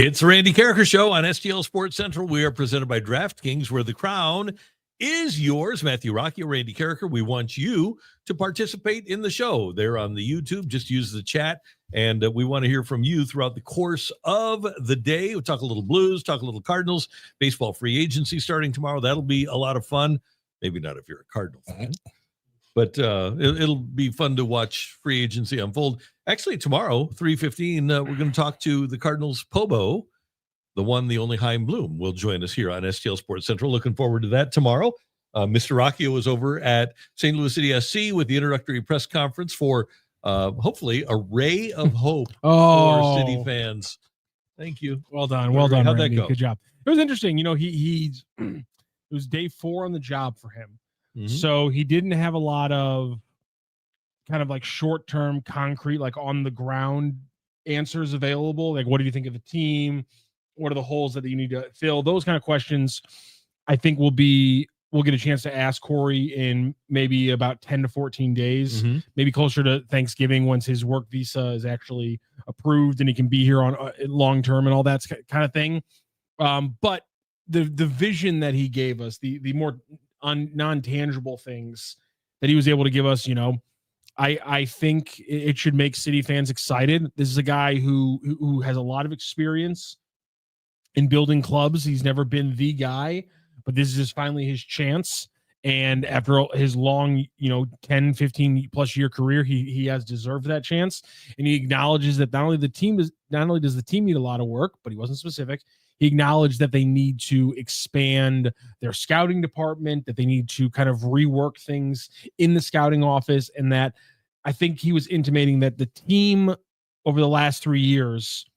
It's the Randy Karraker Show on STL Sports Central. We are presented by DraftKings, where the crown is yours. Matthew Rocky, Randy Karraker. We want you to participate in the show. They're on the YouTube. Just use the chat, and we want to hear from you throughout the course of the day. We'll talk a little Blues, talk a little Cardinals, baseball free agency starting tomorrow. That'll be a lot of fun. Maybe not if you're a Cardinal fan. But it'll be fun to watch free agency unfold. Actually, tomorrow, 3:15, we're going to talk to the Cardinals' Pobo, the one, the only Chaim Bloom, will join us here on STL Sports Central. Looking forward to that tomorrow. Mr. Rocchio was over at St. Louis City SC with the introductory press conference for hopefully a ray of hope for City fans. Thank you. Well done. Well done, How'd Randy. that go? Good job. It was interesting. You know, he's it was day 4 on the job for him. Mm-hmm. So he didn't have a lot of kind of like short-term, concrete, like on the ground answers available. Like, what do you think of the team? What are the holes that you need to fill? Those kind of questions, I think we'll get a chance to ask Corey in maybe about 10 to 14 days, maybe closer to Thanksgiving, once his work visa is actually approved and he can be here on long-term and all that kind of thing. But the vision that he gave us, the more non-tangible things that he was able to give us, you know, I think it should make City fans excited. This is a guy who has a lot of experience in building clubs. He's never been the guy, but this is finally his chance. And after his long, 10, 15 plus year career, he has deserved that chance. And he acknowledges that not only does the team need a lot of work, but he wasn't specific. He acknowledged that they need to expand their scouting department, that they need to kind of rework things in the scouting office. And that I think he was intimating that the team over the last 3 years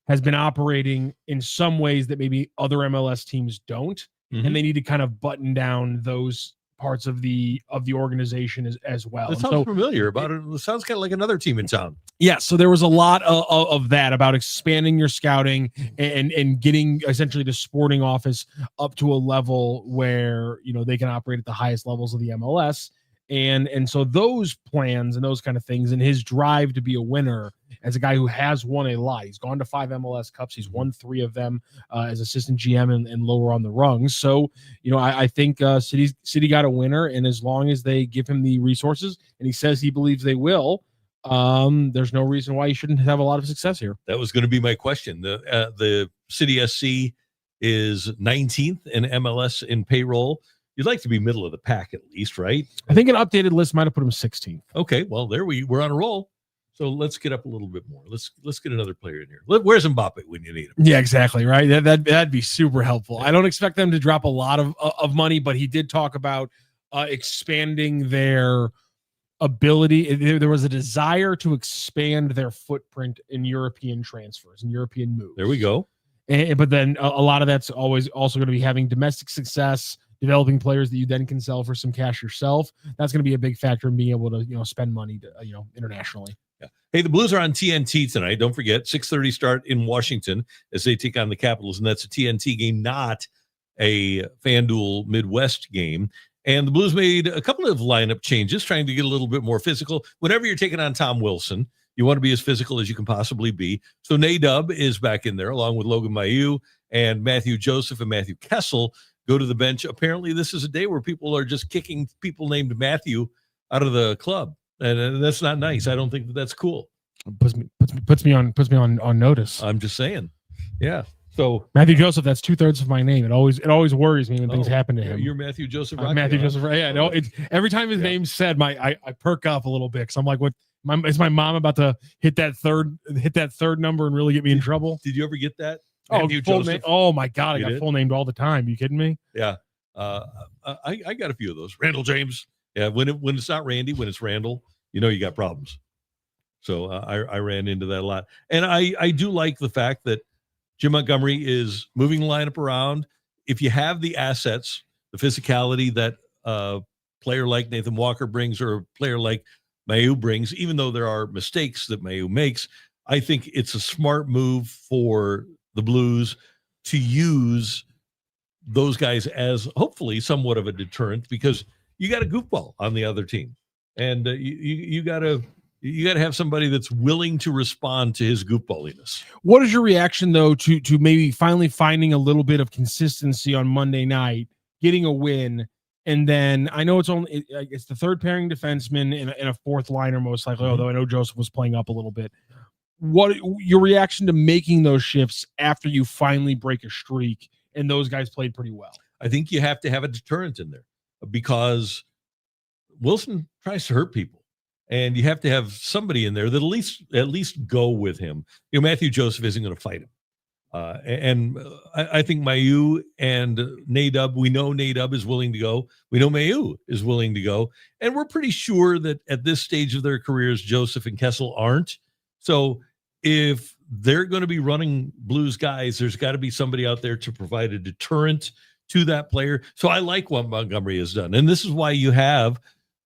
has been operating in some ways that maybe other MLS teams don't. And they need to kind of button down those parts of the organization as well. That sounds familiar. It sounds kind of like another team in town. Yeah, so there was a lot of that about expanding your scouting and getting essentially the sporting office up to a level where, they can operate at the highest levels of the MLS. And so those plans and those kind of things, and his drive to be a winner as a guy who has won a lot. He's gone to 5 MLS Cups. He's won 3 of them as assistant GM and lower on the rungs. So, I think City got a winner, and as long as they give him the resources, and he says he believes they will, there's no reason why he shouldn't have a lot of success here. That was going to be my question. The City SC is 19th in MLS in payroll. You'd like to be middle of the pack at least, right? I think an updated list might have put him 16th. Okay, well, we're on a roll. So let's get up a little bit more. Let's get another player in here. Where's Mbappe when you need him? Yeah, exactly, right? That'd be super helpful. I don't expect them to drop a lot of money, but he did talk about expanding their ability. There was a desire to expand their footprint in European transfers and European moves. There we go. But then a lot of that's always also going to be having domestic success, developing players that you then can sell for some cash yourself. That's going to be a big factor in being able to, spend money internationally. Yeah. Hey, the Blues are on TNT tonight. Don't forget, 6:30 start in Washington as they take on the Capitals, and that's a TNT game, not a FanDuel Midwest game. And the Blues made a couple of lineup changes, trying to get a little bit more physical. Whenever you're taking on Tom Wilson, you want to be as physical as you can possibly be. So Nadub is back in there, along with Logan Mailloux and Matthew Joseph and Matthew Kessel go to the bench. Apparently, this is a day where people are just kicking people named Matthew out of the club. And that's not nice. I don't think that's cool. Puts me on notice. I'm just saying. Yeah. So Matthew Joseph, that's 2/3 of my name. It always worries me when things happen to him. You're Matthew Joseph. Matthew Joseph. Yeah. No. Every time his name's said, I perk up a little bit because I'm like, what? Is my mom about to hit that third number and really get me in trouble? Did you ever get that? Matthew Joseph? Oh my God, I got full named all the time. Are you kidding me? Yeah. I got a few of those. Randall James. Yeah, when it's not Randy, when it's Randall, you got problems. So I ran into that a lot. And I do like the fact that Jim Montgomery is moving the lineup around. If you have the assets, the physicality that a player like Nathan Walker brings or a player like Mailloux brings, even though there are mistakes that Mailloux makes, I think it's a smart move for the Blues to use those guys as hopefully somewhat of a deterrent, because you got a goofball on the other team, and you got to You got to have somebody that's willing to respond to his goofballiness. What is your reaction though to maybe finally finding a little bit of consistency on Monday night, getting a win, and then I know it's the third pairing defenseman and a fourth liner most likely, although I know Joseph was playing up a little bit. What your reaction to making those shifts after you finally break a streak and those guys played pretty well? I think you have to have a deterrent in there because Wilson tries to hurt people, and you have to have somebody in there that at least go with him. Matthew Joseph isn't going to fight him. I think Mayu and Nadub, we know Nadub is willing to go. We know Mayu is willing to go. And we're pretty sure that at this stage of their careers, Joseph and Kessel aren't. So if they're going to be running Blues guys, there's got to be somebody out there to provide a deterrent to that player. So I like what Montgomery has done. And this is why you have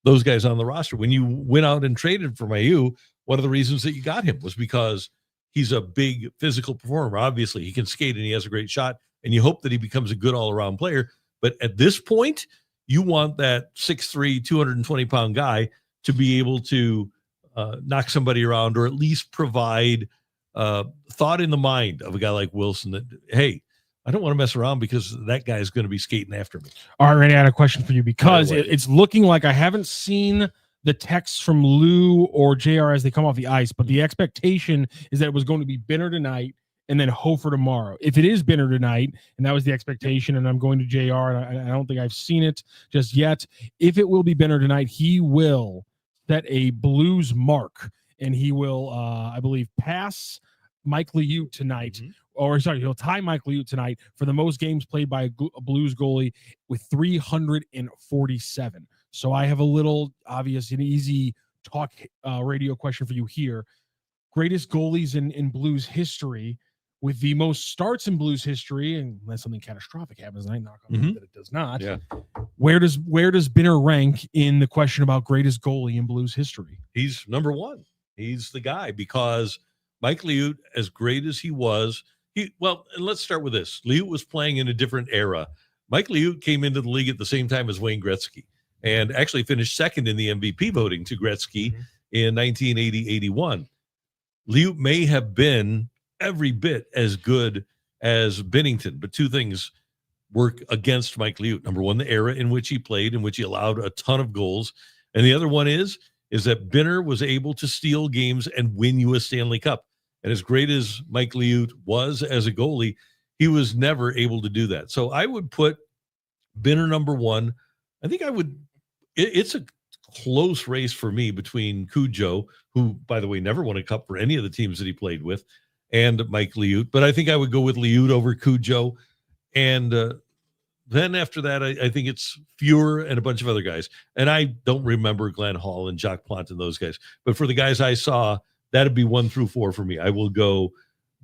those guys on the roster. When you went out and traded for Mayu, one of the reasons that you got him was because he's a big physical performer. Obviously, he can skate and he has a great shot, and you hope that he becomes a good all-around player. But at this point, you want that 6'3", 220-pound guy to be able to knock somebody around or at least provide thought in the mind of a guy like Wilson that, hey, I don't want to mess around because that guy's going to be skating after me. All right, Randy, I had a question for you because it's looking like I haven't seen the texts from Lou or JR as they come off the ice, but the expectation is that it was going to be Binner tonight and then Hofer tomorrow. If it is Binner tonight, and that was the expectation, and I'm going to JR, and I don't think I've seen it just yet. If it will be Binner tonight, he will set a Blues mark, and he will, I believe, pass Mike Liut tonight. Or sorry, he'll tie Mike Liut tonight for the most games played by a Blues goalie with 347. So I have a little obvious and easy talk radio question for you here. Greatest goalies in Blues history with the most starts in Blues history, unless something catastrophic happens, and I knock on wood that it does not. Yeah. Where does Binner rank in the question about greatest goalie in Blues history? He's number one. He's the guy because Mike Liut, as great as he was, and let's start with this. Liut was playing in a different era. Mike Liut came into the league at the same time as Wayne Gretzky and actually finished second in the MVP voting to Gretzky in 1980-81. Liut may have been every bit as good as Binnington, but two things work against Mike Liut. Number one, the era in which he played, in which he allowed a ton of goals. And the other one is that Binner was able to steal games and win you a Stanley Cup. And as great as Mike Liut was as a goalie, he was never able to do that. So I would put Binner number one. I think it's a close race for me between Cujo, who, by the way, never won a cup for any of the teams that he played with, and Mike Liut. But I think I would go with Liut over Cujo. And then after that, I think it's Fuhr and a bunch of other guys. And I don't remember Glenn Hall and Jacques Plante and those guys. But for the guys I saw, that'd be 1 through 4 for me. I will go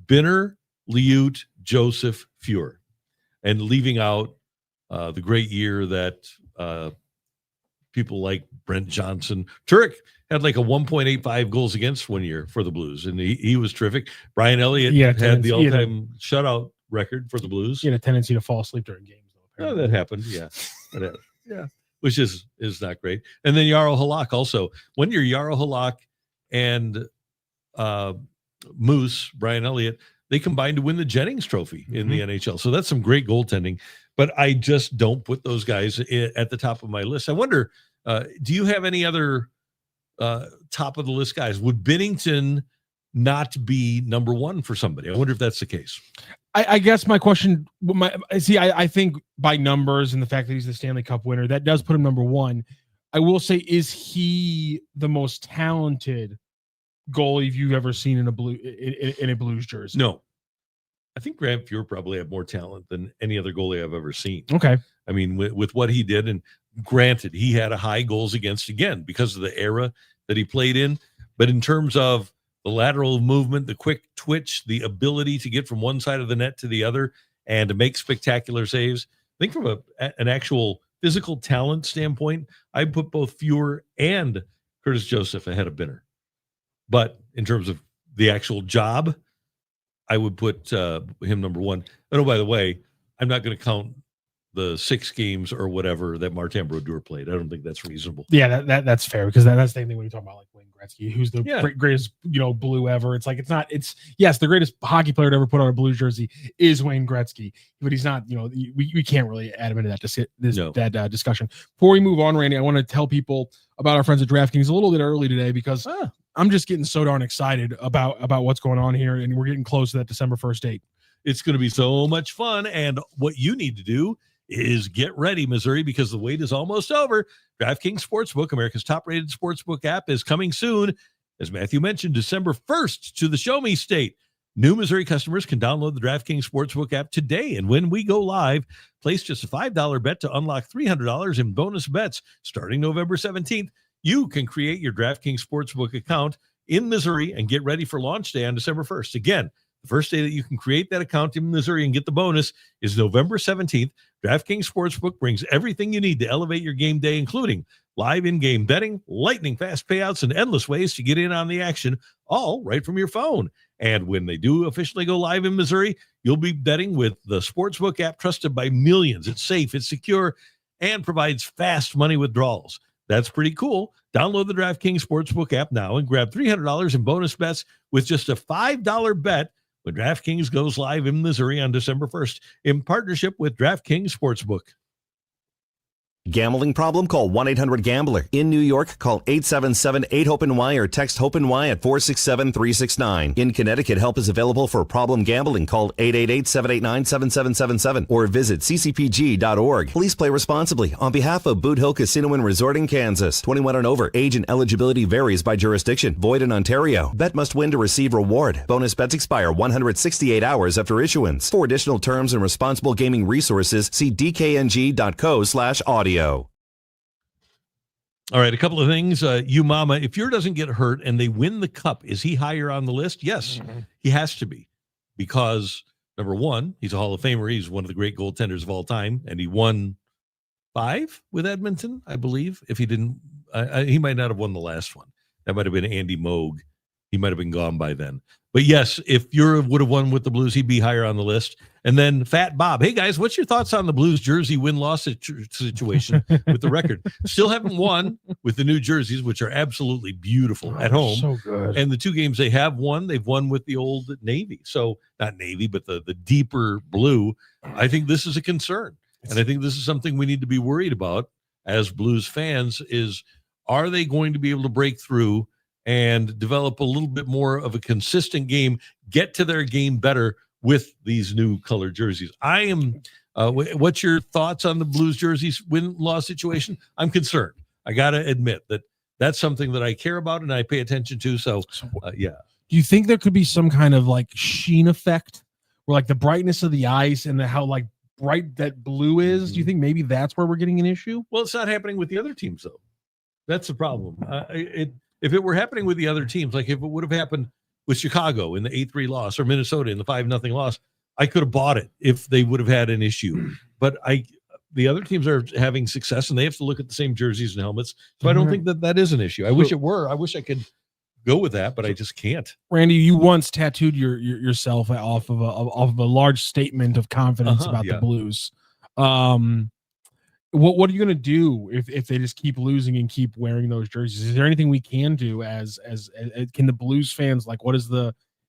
Binner, Liut, Joseph, Fuhr, and leaving out the great year that people like Brent Johnson. Turek had like a 1.85 goals against 1 year for the Blues, and he was terrific. Brian Elliott had the all-time shutout record for the Blues. He had a tendency to fall asleep during games, though. Oh, that happened, yeah. Yeah, which is not great. And then Jarro Halak also. 1 year, Jarro Halak and Moose, Brian Elliott, they combined to win the Jennings Trophy in the NHL. So that's some great goaltending. But I just don't put those guys at the top of my list. I wonder, do you have any other top of the list guys? Would Binnington not be number one for somebody? I wonder if that's the case. I guess my question, I think by numbers and the fact that he's the Stanley Cup winner, that does put him number one. I will say, is he the most talented goalie you've ever seen in a Blues jersey? No. I think Grant Fuhr probably had more talent than any other goalie I've ever seen. Okay. I mean, with what he did, and granted, he had a high goals against again because of the era that he played in. But in terms of the lateral movement, the quick twitch, the ability to get from one side of the net to the other and to make spectacular saves, I think from an actual physical talent standpoint, I'd put both Fuhr and Curtis Joseph ahead of Binner. But in terms of the actual job, I would put him number one. And oh, by the way, I'm not going to count the 6 games or whatever that Martin Brodeur played. I don't think that's reasonable. Yeah, that's fair, because that's the same thing when you talk about like Wayne Gretzky, who's the Yeah. greatest, blue ever. It's like, yes, the greatest hockey player to ever put on a Blues jersey is Wayne Gretzky, but he's not, we can't really add him into that discussion. Before we move on, Randy, I want to tell people about our friends at DraftKings a little bit early today, because I'm just getting so darn excited about what's going on here, and we're getting close to that December 1st date. It's going to be so much fun, and what you need to do is get ready, Missouri, because the wait is almost over. DraftKings Sportsbook, America's top-rated sportsbook app, is coming soon. As Matthew mentioned, December 1st to the Show Me State. New Missouri customers can download the DraftKings Sportsbook app today, and when we go live, place just a $5 bet to unlock $300 in bonus bets. Starting November 17th, you can create your DraftKings Sportsbook account in Missouri and get ready for launch day on December 1st. Again, the first day that you can create that account in Missouri and get the bonus is November 17th. DraftKings Sportsbook brings everything you need to elevate your game day, including live in-game betting, lightning-fast payouts, and endless ways to get in on the action, all right from your phone. And when they do officially go live in Missouri, you'll be betting with the Sportsbook app trusted by millions. It's safe, it's secure, and provides fast money withdrawals. That's pretty cool. Download the DraftKings Sportsbook app now and grab $300 in bonus bets with just a $5 bet when DraftKings goes live in Missouri on December 1st in partnership with DraftKings Sportsbook. Gambling problem? Call 1-800-GAMBLER. In New York, call 877-8-HOPE-NY or text HOPE-NY at 467-369. In Connecticut, help is available for problem gambling. Call 888-789-7777 or visit ccpg.org. Please play responsibly. On behalf of Boot Hill Casino and Resort in Kansas, 21 and over. Age and eligibility varies by jurisdiction. Void in Ontario. Bet must win to receive reward. Bonus bets expire 168 hours after issuance. For additional terms and responsible gaming resources, see dkng.co/audio. All right, a couple of things. You Mama, if yours doesn't get hurt and they win the cup, is he higher on the list? Yes, he has to be, because number one, he's a Hall of Famer. He's one of the great goaltenders of all time, and he won 5 with Edmonton, I believe. If he didn't, he might not have won the last one. That might have been Andy Moog. He might have been gone by then. But yes, if you would have won with the Blues, he'd be higher on the list. And then Fat Bob. Hey, guys, what's your thoughts on the Blues jersey win-loss situation with the record? Still haven't won with the new jerseys, which are absolutely beautiful at home. So good. And the 2 games they have won, they've won with the old Navy. So not Navy, but the deeper blue. I think this is a concern. And I think this is something we need to be worried about as Blues fans is, are they going to be able to break through and develop a little bit more of a consistent game, get to their game better with these new colored jerseys? I am, what's your thoughts on the Blues jerseys win-loss situation? I'm concerned. I got to admit that that's something that I care about and I pay attention to. So, yeah. Do you think there could be some kind of like sheen effect where like the brightness of the ice and how like bright that blue is? Do you think maybe that's where we're getting an issue? Well, it's not happening with the other teams, though. That's the problem. If it were happening with the other teams, like if it would have happened with Chicago in the 8-3 loss or Minnesota in the 5-0 loss, I could have bought it if they would have had an issue. But the other teams are having success, and they have to look at the same jerseys and helmets. So I don't think that is an issue. I wish it were. I wish I could go with that, but I just can't. Randy, you once tattooed yourself off of a large statement of confidence about the Blues. What are you going to do if they just keep losing and keep wearing those jerseys? Is there anything we can do as can the Blues fans, like,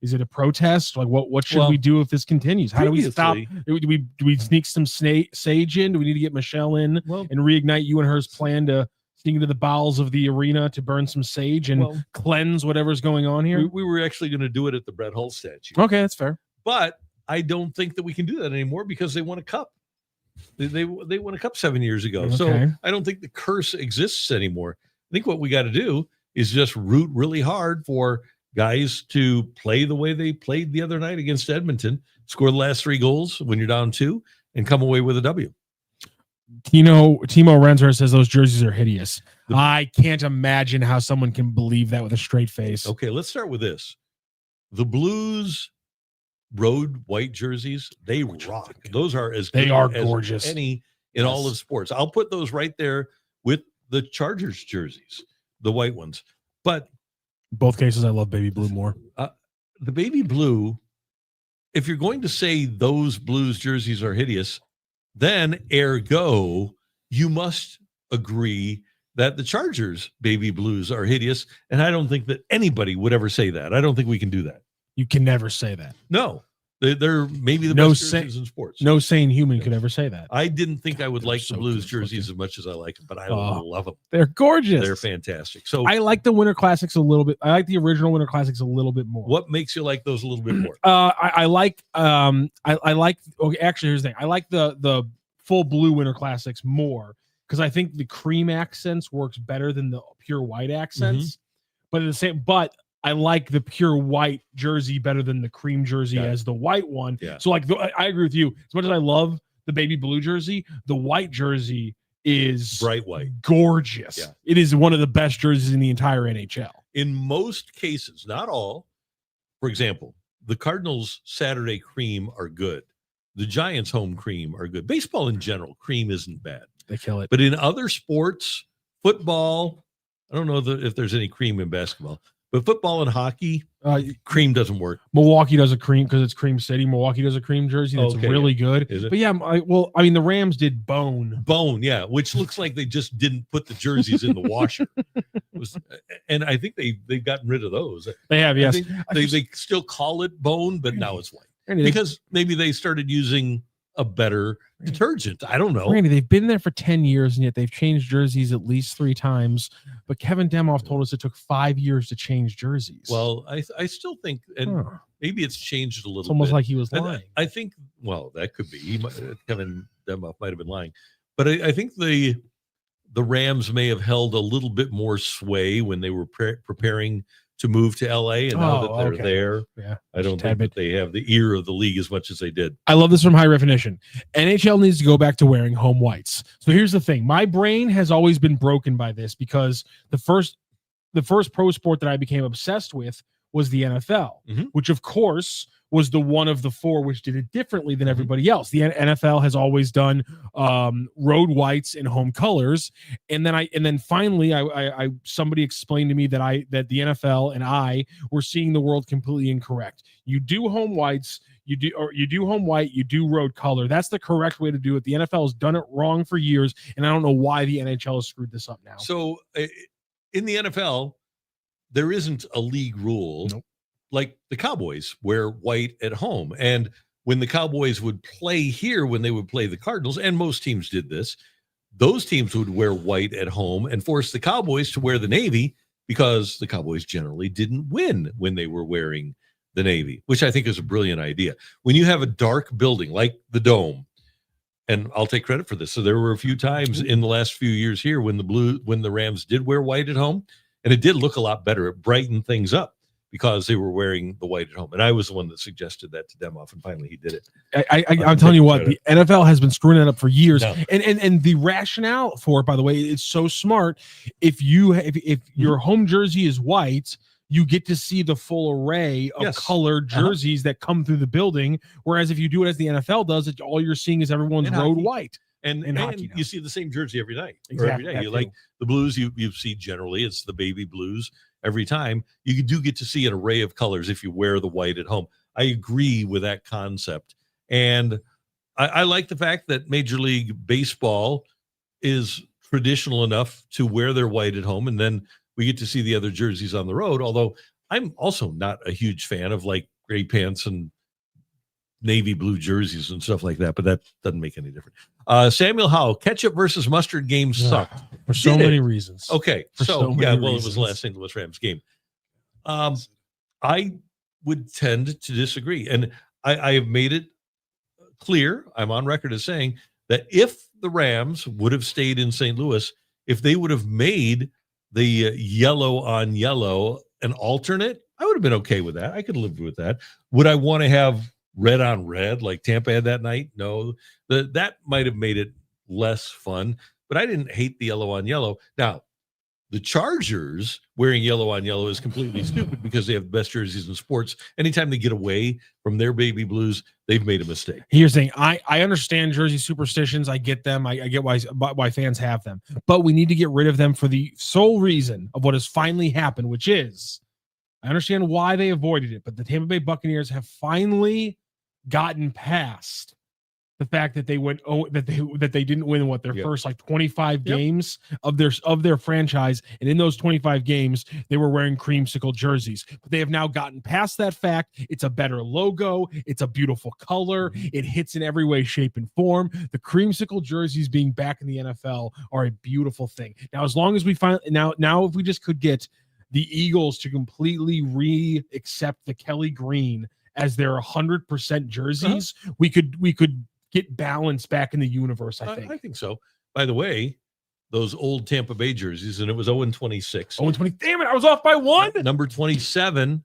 is it a protest? Like what should we do if this continues? How do we stop? Do we sneak some Sage in? Do we need to get Michelle in and reignite you and her's plan to sneak into the bowels of the arena to burn some sage and cleanse whatever's going on here? We were actually going to do it at the Brett Hull statue. Okay, that's fair. But I don't think that we can do that anymore because they won a cup. They won a cup 7 years ago. Okay. So I don't think the curse exists anymore. I think what we got to do is just root really hard for guys to play the way they played the other night against Edmonton, score the last 3 goals when you're down 2, and come away with a W. Timo Renzer says those jerseys are hideous. I can't imagine how someone can believe that with a straight face. Okay, let's start with this. The Blues road white jerseys, they rock. Those are as gorgeous as any in all of sports. I'll put those right there with the Chargers jerseys, the white ones. But both cases, I love baby blue more. The baby blue, if you're going to say those Blues jerseys are hideous, then ergo, you must agree that the Chargers baby blues are hideous, and I don't think that anybody would ever say that. I don't think we can do that. You can never say that. No, they're maybe the No best jerseys in sports. No sane human could ever say that. I didn't think I would like so the Blues good jerseys as much as I like them, but I love them. They're gorgeous. They're fantastic. So I like the Winter Classics a little bit. I like the original Winter Classics a little bit more. what makes you like those a little bit more? I like okay, actually here's the thing. I like the full blue Winter Classics more because I think the cream accents works better than the pure white accents. But I like the pure white jersey better than the cream jersey as the white one. Yeah. So like I agree with you. As much as I love the baby blue jersey, the white jersey is Bright white. Gorgeous. Yeah. It is one of the best jerseys in the entire NHL. In most cases, not all. For example, the Cardinals Saturday cream are good. The Giants home cream are good. Baseball in general, cream isn't bad. They kill it. But in other sports, football, I don't know if there's any cream in basketball, but football and hockey, cream doesn't work. Milwaukee does a cream because it's Cream City. Milwaukee does a cream jersey that's really good. Is it? But yeah, the Rams did bone, yeah, which looks like they just didn't put the jerseys in the washer. And I think they've gotten rid of those. They have, yes. They still call it bone, but now it's white because maybe they started using a better detergent. I don't know. Randy, they've been there for 10 years and yet they've changed jerseys at least 3 times. But Kevin Demoff told us it took 5 years to change jerseys. Well, I still think, and maybe it's changed a little bit. It's almost like he was lying. I think, well, that could be. Kevin Demoff might have been lying. But I think the Rams may have held a little bit more sway when they were preparing to move to LA, and now that they're there, I don't think that they have the ear of the league as much as they did. I love this from High Definition. NHL needs to go back to wearing home whites. So here's the thing. My brain has always been broken by this because the first pro sport that I became obsessed with was the NFL, which of course was the one of the 4 which did it differently than everybody else. The NFL has always done road whites and home colors, and then finally somebody explained to me that the NFL and I were seeing the world completely incorrect. You do home whites, you do home white, you do road color. That's the correct way to do it. The NFL has done it wrong for years, and I don't know why the NHL has screwed this up now. So in the NFL, there isn't a league rule. Nope. Like the Cowboys wear white at home. And when the Cowboys would play here, when they would play the Cardinals, and most teams did this, those teams would wear white at home and force the Cowboys to wear the Navy because the Cowboys generally didn't win when they were wearing the Navy, which I think is a brilliant idea. When you have a dark building like the Dome, and I'll take credit for this. So there were a few times in the last few years here when the Rams did wear white at home, and it did look a lot better. It brightened things up because they were wearing the white at home. And I was the one that suggested that to Demoff, and finally he did it. I'm telling you what, the NFL has been screwing that up for years. No. And the rationale for it, by the way, is so smart. If your home jersey is white, you get to see the full array of colored jerseys that come through the building. Whereas if you do it as the NFL does, all you're seeing is everyone's road white. And you see the same jersey every night. Exactly. Or every day. You like the blues, you see generally it's the baby blues every time. You do get to see an array of colors if you wear the white at home. I agree with that concept. And I like the fact that Major League Baseball is traditional enough to wear their white at home, and then we get to see the other jerseys on the road. Although I'm also not a huge fan of like gray pants and navy blue jerseys and stuff like that, but that doesn't make any difference. Samuel Howe, ketchup versus mustard game sucked for so many reasons. Okay, it was the last St. Louis Rams game. I would tend to disagree, and I have made it clear. I'm on record as saying that if the Rams would have stayed in St. Louis, if they would have made the yellow on yellow an alternate, I would have been okay with that. I could live with that. Would I want to have red on red like Tampa had that night? No, that might have made it less fun, but I didn't hate the yellow on yellow. Now, the Chargers wearing yellow on yellow is completely stupid because they have the best jerseys in sports. Anytime they get away from their baby blues, they've made a mistake. Here's the thing. I understand jersey superstitions. I get them. I get why fans have them, but we need to get rid of them for the sole reason of what has finally happened, which is I understand why they avoided it, but the Tampa Bay Buccaneers have finally gotten past the fact that they went that they didn't win their first like 25 games of their franchise, and in those 25 games they were wearing creamsicle jerseys. But they have now gotten past that fact. It's a better logo, it's a beautiful color, it hits in every way, shape, and form. The creamsicle jerseys being back in the NFL are a beautiful thing. Now, as long as we find now if we just could get the Eagles to completely accept the Kelly green as their 100% jerseys, we could get balance back in the universe, I think. I think so. By the way, those old Tampa Bay jerseys, and it was 0-26. 0-20. Damn it, I was off by one. Number 27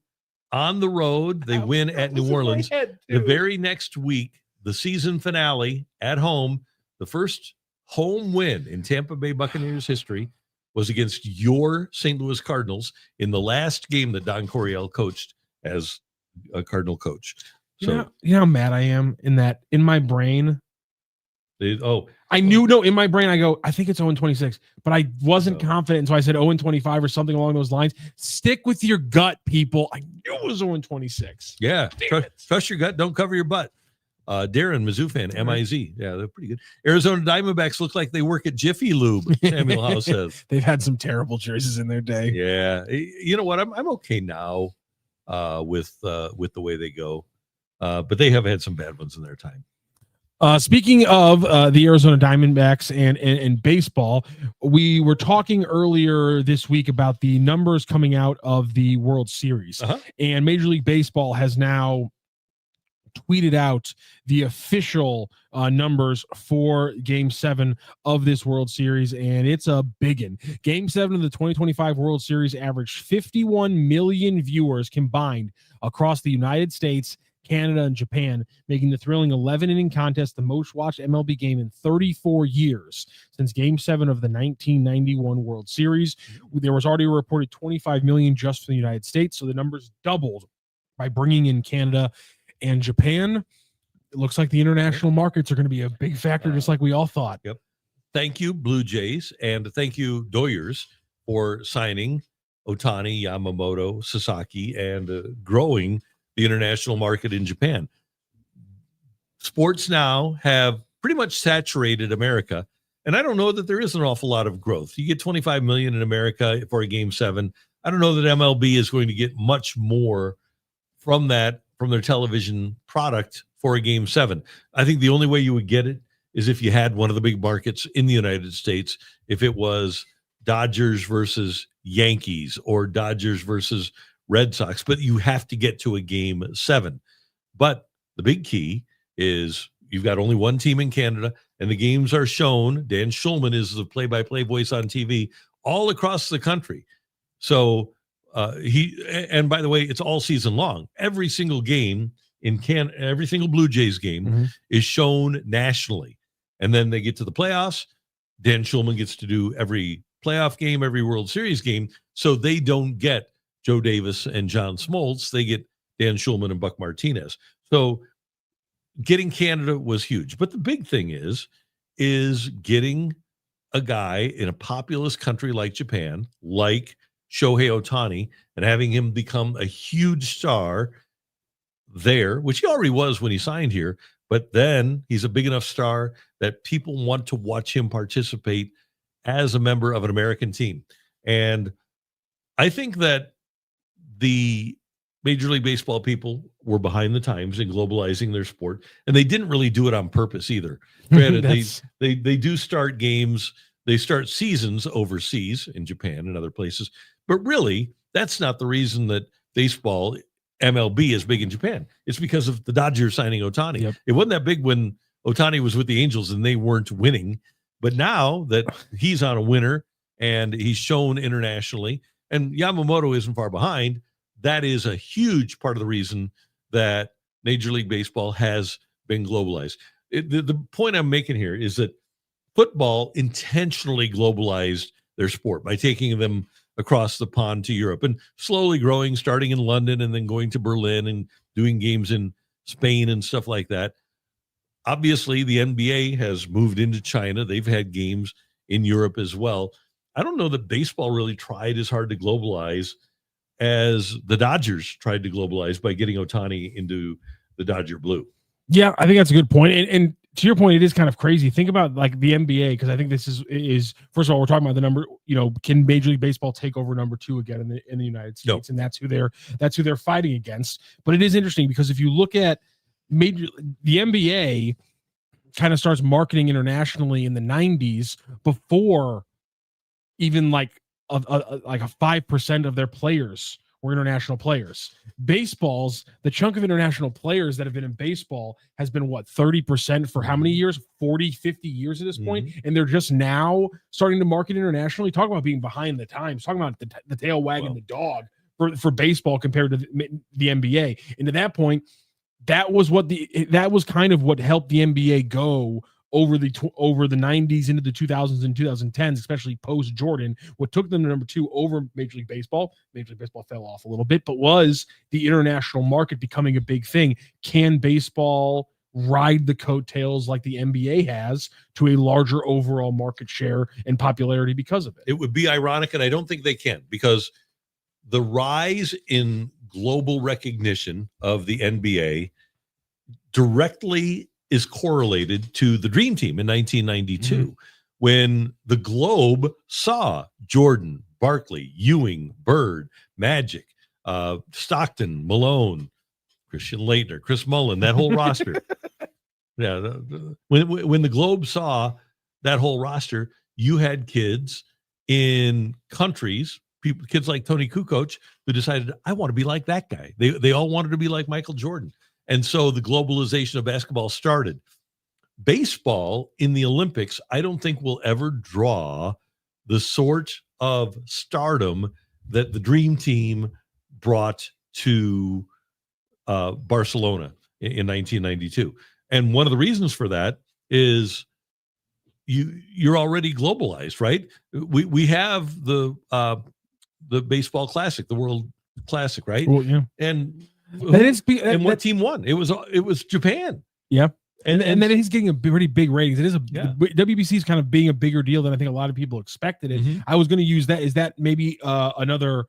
on the road. They win at New Orleans. The very next week, the season finale at home, the first home win in Tampa Bay Buccaneers history was against your St. Louis Cardinals in the last game that Don Coryell coached as a Cardinal coach. You know how mad I am in my brain. In my brain I go, I think it's 0-26, but I wasn't confident, so I said 0-25 or something along those lines. Stick with your gut, people. I knew it was 0-26. Yeah, trust your gut. Don't cover your butt. Darren, Mizzou fan, M-I-Z. Yeah, they're pretty good. Arizona Diamondbacks look like they work at Jiffy Lube, Samuel House says. They've had some terrible jerseys in their day. Yeah. You know what? I'm okay now with the way they go. But they have had some bad ones in their time. Speaking of the Arizona Diamondbacks and baseball, we were talking earlier this week about the numbers coming out of the World Series. And Major League Baseball has now tweeted out the official numbers for Game 7 of this World Series, and it's a biggin. Game 7 of the 2025 World Series averaged 51 million viewers combined across the United States, Canada, and Japan, making the thrilling 11-inning contest the most watched MLB game in 34 years since Game 7 of the 1991 World Series. There was already a reported 25 million just for the United States, so the numbers doubled by bringing in Canada and Japan. It looks like the international markets are going to be a big factor, just like we all thought. Yep. Thank you, Blue Jays, and thank you, Doyers, for signing Ohtani, Yamamoto, Sasaki, and growing the international market in Japan. Sports now have pretty much saturated America, and I don't know that there is an awful lot of growth. You get 25 million in America for a Game 7. I don't know that MLB is going to get much more from that, from their television product for a Game 7. I think the only way you would get it is if you had one of the big markets in the United States, if it was Dodgers versus Yankees or Dodgers versus Red Sox, but you have to get to a Game 7. But the big key is you've got only one team in Canada, and the games are shown. Dan Schulman is the play-by-play voice on TV all across the country. So and by the way, it's all season long. Every single game in every single Blue Jays game is shown nationally. And then they get to the playoffs. Dan Schulman gets to do every playoff game, every World Series game. So they don't get Joe Davis and John Smoltz. They get Dan Schulman and Buck Martinez. So getting Canada was huge. But the big thing is getting a guy in a populous country like Japan, like Shohei Ohtani, and having him become a huge star there, which he already was when he signed here, but then he's a big enough star that people want to watch him participate as a member of an American team. And I think that the Major League Baseball people were behind the times in globalizing their sport, and they didn't really do it on purpose either. Granted, they do start games, they start seasons overseas in Japan and other places, but really that's not the reason that baseball MLB is big in Japan. It's because of the Dodgers signing Ohtani. Yep. It wasn't that big when Ohtani was with the Angels and they weren't winning, but now that he's on a winner and he's shown internationally, and Yamamoto isn't far behind, that is a huge part of the reason that Major League Baseball has been globalized. The point I'm making here is that football intentionally globalized their sport by taking them across the pond to Europe and slowly growing, starting in London and then going to Berlin and doing games in Spain and stuff like that. Obviously, the NBA has moved into China. They've had games in Europe as well. I don't know that baseball really tried as hard to globalize as the Dodgers tried to globalize by getting Ohtani into the Dodger blue. Yeah, I think that's a good point. And to your point, it is kind of crazy. Think about like the NBA, because I think this is first of all, we're talking about the number. Can Major League Baseball take over number 2 again in the United States? No. And that's who they're fighting against. But it is interesting because if you look at the NBA, kind of starts marketing internationally in the 90s before even like a 5% of their players were international players. Baseball's, the chunk of international players that have been in baseball has been 30% for how many years? 40, 50 years at this point. And they're just now starting to market internationally. Talk about being behind the times. Talking about the tail wagging the dog for baseball compared to the NBA. And to that point, that was kind of what helped the NBA go over the 90s into the 2000s and 2010s, especially post Jordan. What took them to number 2 over Major League Baseball? Major League Baseball fell off a little bit, but was the international market becoming a big thing. Can baseball ride the coattails like the NBA has to a larger overall market share and popularity because of it? It would be ironic, and I don't think they can, because the rise in global recognition of the NBA directly is correlated to the Dream Team in 1992, when the globe saw Jordan, Barkley, Ewing, Bird, Magic, Stockton, Malone, Christian Laettner, Chris Mullin, that whole roster. Yeah, when the globe saw that whole roster, you had kids in countries, kids like Tony Kukoc, who decided, I want to be like that guy. They all wanted to be like Michael Jordan. And so the globalization of basketball started. Baseball in the Olympics, I don't think will ever draw the sort of stardom that the Dream Team brought to Barcelona in 1992. And one of the reasons for that is you're already globalized, right? We have the baseball classic, the World Classic, right? Well, yeah. And what team won? It was Japan. Yeah. And then he's getting a pretty big ratings. It is WBC is kind of being a bigger deal than I think a lot of people expected it. I was going to use that. Is that maybe another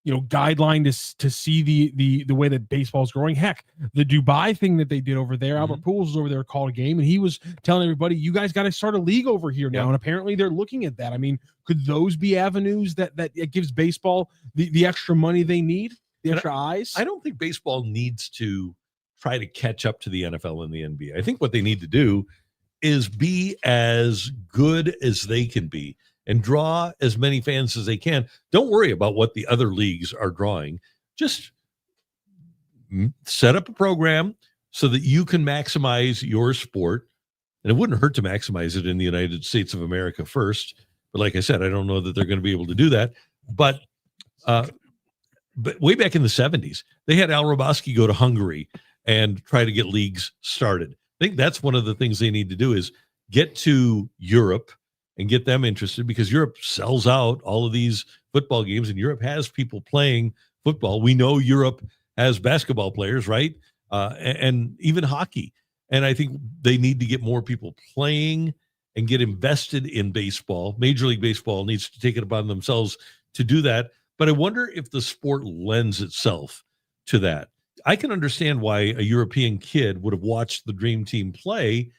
guideline to see the way that baseball is growing? Heck, the Dubai thing that they did over there, Albert Pujols was over there, called a game, and he was telling everybody, you guys got to start a league over here now. And apparently they're looking at that. I mean, could those be avenues that it gives baseball the extra money they need, the extra eyes? I don't think baseball needs to try to catch up to the NFL and the NBA. I think what they need to do is be as good as they can be and draw as many fans as they can. Don't worry about what the other leagues are drawing. Just set up a program so that you can maximize your sport. And it wouldn't hurt to maximize it in the United States of America first. But like I said, I don't know that they're going to be able to do that. But way back in the 70s, they had Al Roboski go to Hungary and try to get leagues started. I think that's one of the things they need to do is get to Europe and get them interested, because Europe sells out all of these football games, and Europe has people playing football. We know Europe has basketball players, right? And even hockey. And I think they need to get more people playing and get invested in baseball. Major League Baseball needs to take it upon themselves to do that. But I wonder if the sport lends itself to that. I can understand why a European kid would have watched the Dream Team play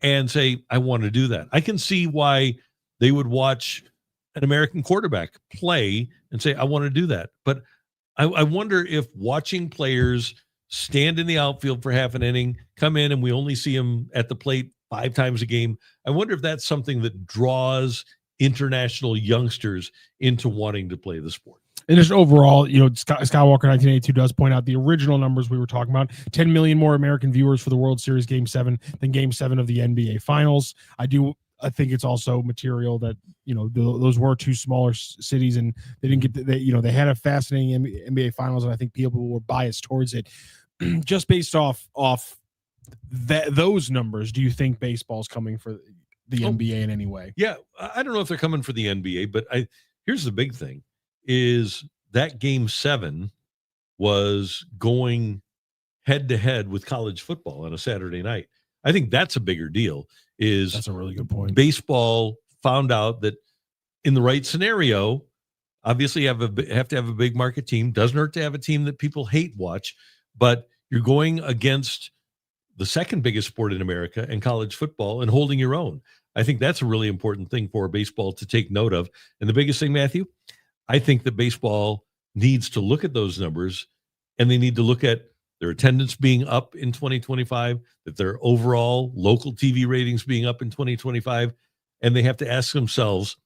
and say, I want to do that. I can see why they would watch an American quarterback play and say, I want to do that. But I wonder if watching players stand in the outfield for half an inning, come in, and we only see them at the plate 5 times a game, I wonder if that's something that draws international youngsters into wanting to play the sport. And just overall, Skywalker 1982 does point out the original numbers we were talking about: 10 million more American viewers for the World Series Game 7 than Game 7 of the NBA Finals. I think it's also material that those were 2 smaller cities, and they didn't get they had a fascinating NBA Finals, and I think people were biased towards it. Just based off those numbers, do you think baseball's coming for the NBA in any way? Yeah, I don't know if they're coming for the NBA, but here's the big thing. Is that Game 7 was going head-to-head with college football on a Saturday night. I think that's a bigger deal. That's a really good point. Baseball found out that in the right scenario, obviously you have to have a big market team. Doesn't hurt to have a team that people hate watch, but you're going against the second biggest sport in America and college football and holding your own. I think that's a really important thing for baseball to take note of. And the biggest thing, Matthew, I think that baseball needs to look at those numbers, and they need to look at their attendance being up in 2025, that their overall local TV ratings being up in 2025. And they have to ask themselves,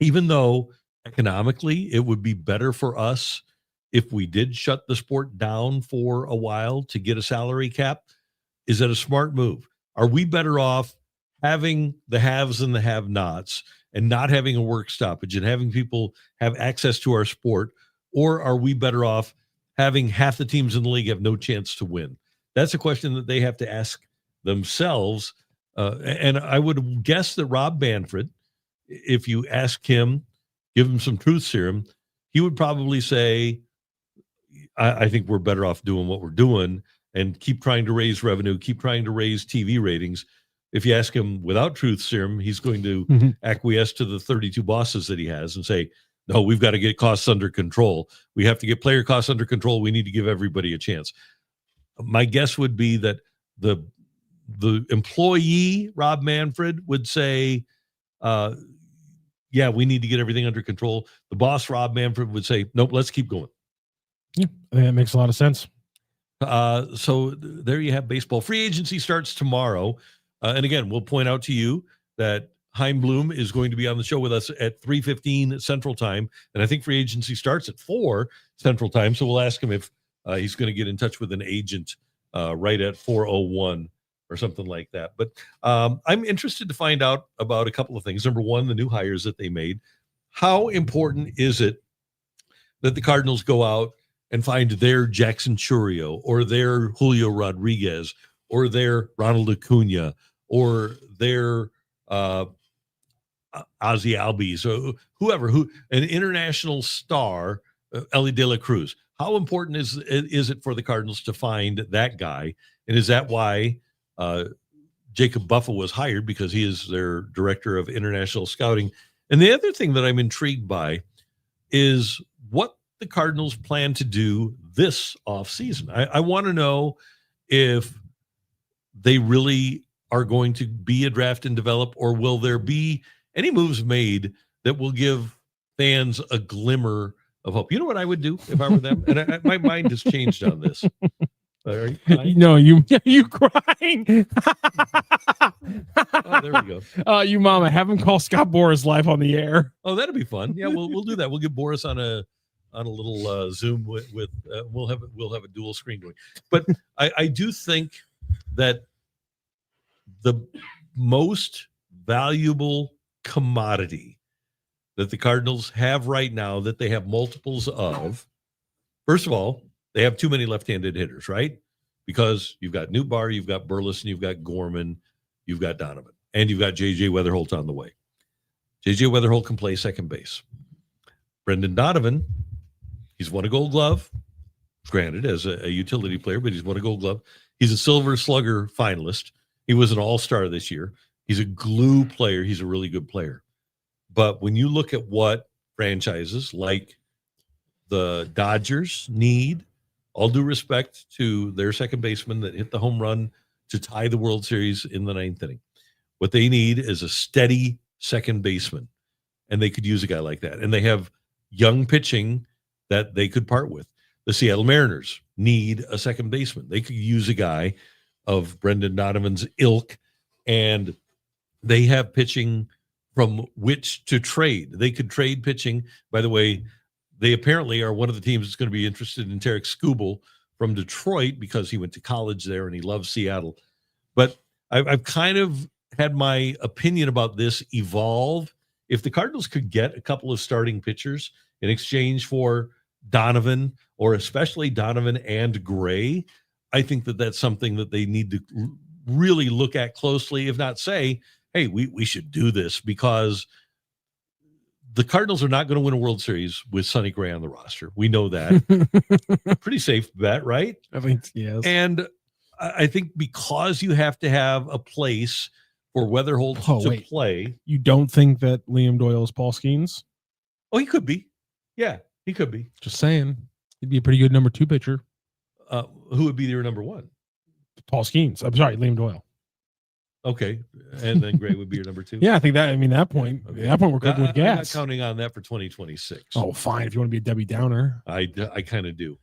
even though economically it would be better for us if we did shut the sport down for a while to get a salary cap, is that a smart move? Are we better off having the haves and the have-nots and not having a work stoppage and having people have access to our sport? Or are we better off having half the teams in the league have no chance to win? That's a question that they have to ask themselves. And I would guess that Rob Manfred, if you ask him, give him some truth serum, he would probably say, I think we're better off doing what we're doing and keep trying to raise revenue, keep trying to raise TV ratings. If you ask him without truth serum, he's going to acquiesce to the 32 bosses that he has and say, no, we've got to get costs under control. We have to get player costs under control. We need to give everybody a chance. My guess would be that the employee, Rob Manfred, would say, yeah, we need to get everything under control. The boss, Rob Manfred, would say, nope, let's keep going. Yeah, I think that makes a lot of sense. So there you have baseball. Free agency starts tomorrow. And again, we'll point out to you that Chaim Bloom is going to be on the show with us at 3:15 Central Time. And I think free agency starts at 4 Central Time. So we'll ask him if he's going to get in touch with an agent right at 4:01 or something like that. But I'm interested to find out about a couple of things. Number one, the new hires that they made. How important is it that the Cardinals go out and find their Jackson Churio or their Julio Rodriguez or their Ronald Acuna or their Ozzie Albies or whoever, an international star, Ellie De La Cruz? How important is it for the Cardinals to find that guy? And is that why Jacob Buffa was hired, because he is their director of international scouting? And the other thing that I'm intrigued by is what the Cardinals plan to do this offseason. I want to know if they really are going to be a draft and develop, or will there be any moves made that will give fans a glimmer of hope? You know what I would do if I were them? And my mind has changed on this. Are you crying? No, you crying. Oh, there we go. You mama, have him call Scott Boras live on the air. Oh, that'd be fun. Yeah, we'll do that. We'll get Boris on a little Zoom with we'll have a dual screen going. But I do think that the most valuable commodity that the Cardinals have right now, that they have multiples of, first of all, they have too many left-handed hitters, right? Because you've got Newbar, you've got Burleson, you've got Gorman, you've got Donovan, and you've got J.J. Weatherholt on the way. J.J. Weatherholt can play second base. Brendan Donovan, he's won a Gold Glove, granted, as a utility player, but he's won a Gold Glove. He's a Silver Slugger finalist. He was an all-star this year. He's a glue player. He's a really good player. But when you look at what franchises like the Dodgers need, all due respect to their second baseman that hit the home run to tie the World Series in the 9th inning, what they need is a steady second baseman. And they could use a guy like that. And they have young pitching that they could part with. The Seattle Mariners need a second baseman. They could use a guy of Brendan Donovan's ilk, and they have pitching from which to trade. They could trade pitching. By the way, they apparently are one of the teams that's going to be interested in Tarek Skubal from Detroit because he went to college there and he loves Seattle. But I've kind of had my opinion about this evolve. If the Cardinals could get a couple of starting pitchers in exchange for Donovan, or especially Donovan and Gray, I think that that's something that they need to really look at closely, if not say, hey, we should do this, because the Cardinals are not going to win a World Series with Sonny Gray on the roster. We know that. Pretty safe bet, right? I think, yes. And I think because you have to have a place for Weatherholt to play. You don't think that Liam Doyle is Paul Skeens? Oh, he could be. Yeah, he could be. Just saying. He'd be a pretty good number 2 pitcher. Who would be your number 1? Paul Skeens. I'm sorry, Liam Doyle. Okay, and then Gray would be your number 2. Yeah, I think that. I mean, that point. Okay. At that point, we're cooking with I'm not gas. counting on that for 2026. Oh, fine. If you want to be a Debbie Downer, I kind of do.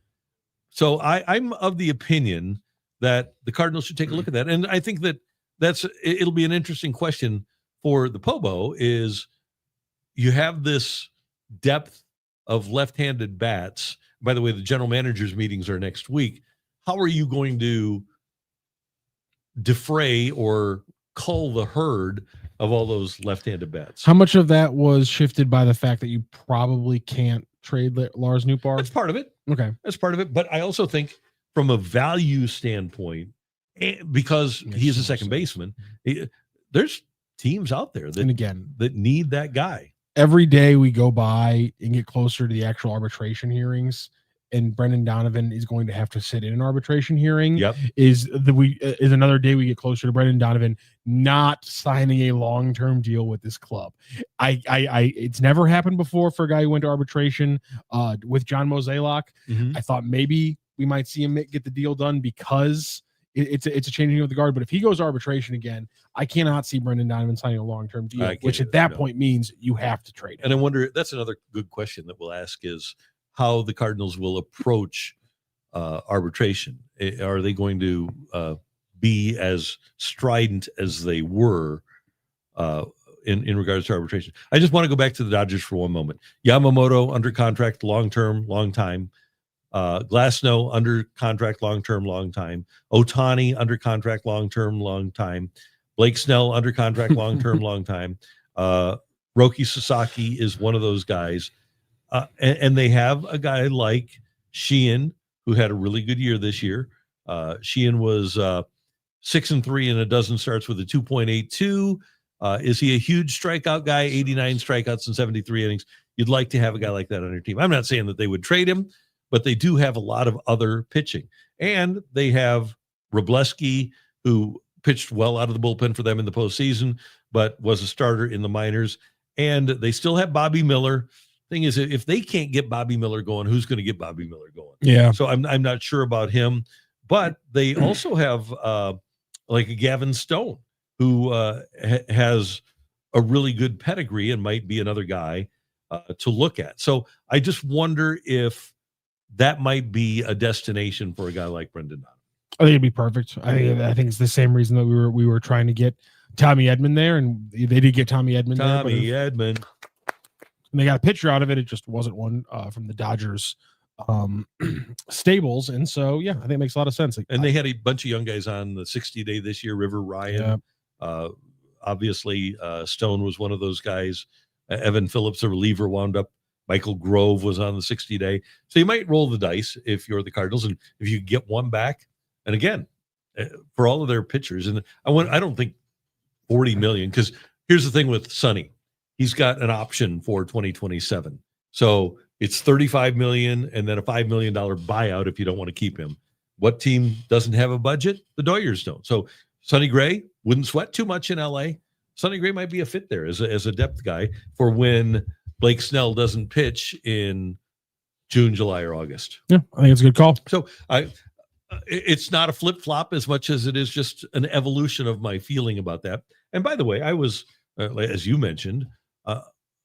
So I'm of the opinion that the Cardinals should take a look at that, and I think it'll be an interesting question for the Pobo. Is you have this depth of left-handed bats. By the way, the general managers meetings are next week. How are you going to defray or cull the herd of all those left-handed bats? how much of that was shifted by the fact that you probably can't trade Lars Nootbaar? That's part of it. Okay, That's part of it. But I also think from a value standpoint, because he's a second baseman, there's teams out there and that again, need that guy. every day we go by and get closer to the actual arbitration hearings, and Brendan Donovan is going to have to sit in an arbitration hearing. Yep. Is another day we get closer to Brendan Donovan not signing a long-term deal with this club. It's never happened before for a guy who went to arbitration with John Mozeliak. Mm-hmm. I thought maybe we might see him get the deal done because it's a changing of the guard. But if he goes to arbitration again, I cannot see Brendan Donovan signing a long-term deal, which at that point means you have to trade him. And I wonder, that's another good question that we'll ask, is how the Cardinals will approach arbitration. Are they going to be as strident as they were in regards to arbitration? I just want to go back to the Dodgers for one moment. Yamamoto under contract, long-term, long time. Glasnow under contract, long-term, long time. Ohtani under contract, long-term, long time. Blake Snell under contract, long-term, long time. Roki Sasaki is one of those guys. And they have a guy like Sheehan, who had a really good year this year. Sheehan was 6-3 in a dozen starts with a 2.82. Is he a huge strikeout guy? 89 strikeouts in 73 innings. You'd like to have a guy like that on your team. I'm not saying that they would trade him, but they do have a lot of other pitching. And they have Wrobleski, who pitched well out of the bullpen for them in the postseason, but was a starter in the minors. And they still have Bobby Miller. Thing is, if they can't get Bobby Miller going, who's going to get Bobby Miller going? Yeah. So I'm not sure about him, but they also have like a Gavin Stone, who has a really good pedigree and might be another guy to look at. So I just wonder if that might be a destination for a guy like Brendan Donovan. I think it'd be perfect. I think it's the same reason that we were trying to get Tommy Edman there, and they did get Tommy Edman. Edman. And they got a pitcher out of it. It just wasn't one from the Dodgers stables. And so, yeah, I think it makes a lot of sense. And they had a bunch of young guys on the 60-day this year. River Ryan, obviously, Stone was one of those guys. Evan Phillips, the reliever, wound up. Michael Grove was on the 60-day. So you might roll the dice if you're the Cardinals, and if you get one back. And again, for all of their pitchers, and I don't think $40 million, because here's the thing with Sonny. He's got an option for 2027. So it's $35 million and then a $5 million buyout if you don't want to keep him. What team doesn't have a budget? The Doyers don't. So Sonny Gray wouldn't sweat too much in LA. Sonny Gray might be a fit there as a depth guy for when Blake Snell doesn't pitch in June, July, or August. Yeah, I think it's a good call. So it's not a flip-flop as much as it is just an evolution of my feeling about that. And by the way, I was, as you mentioned,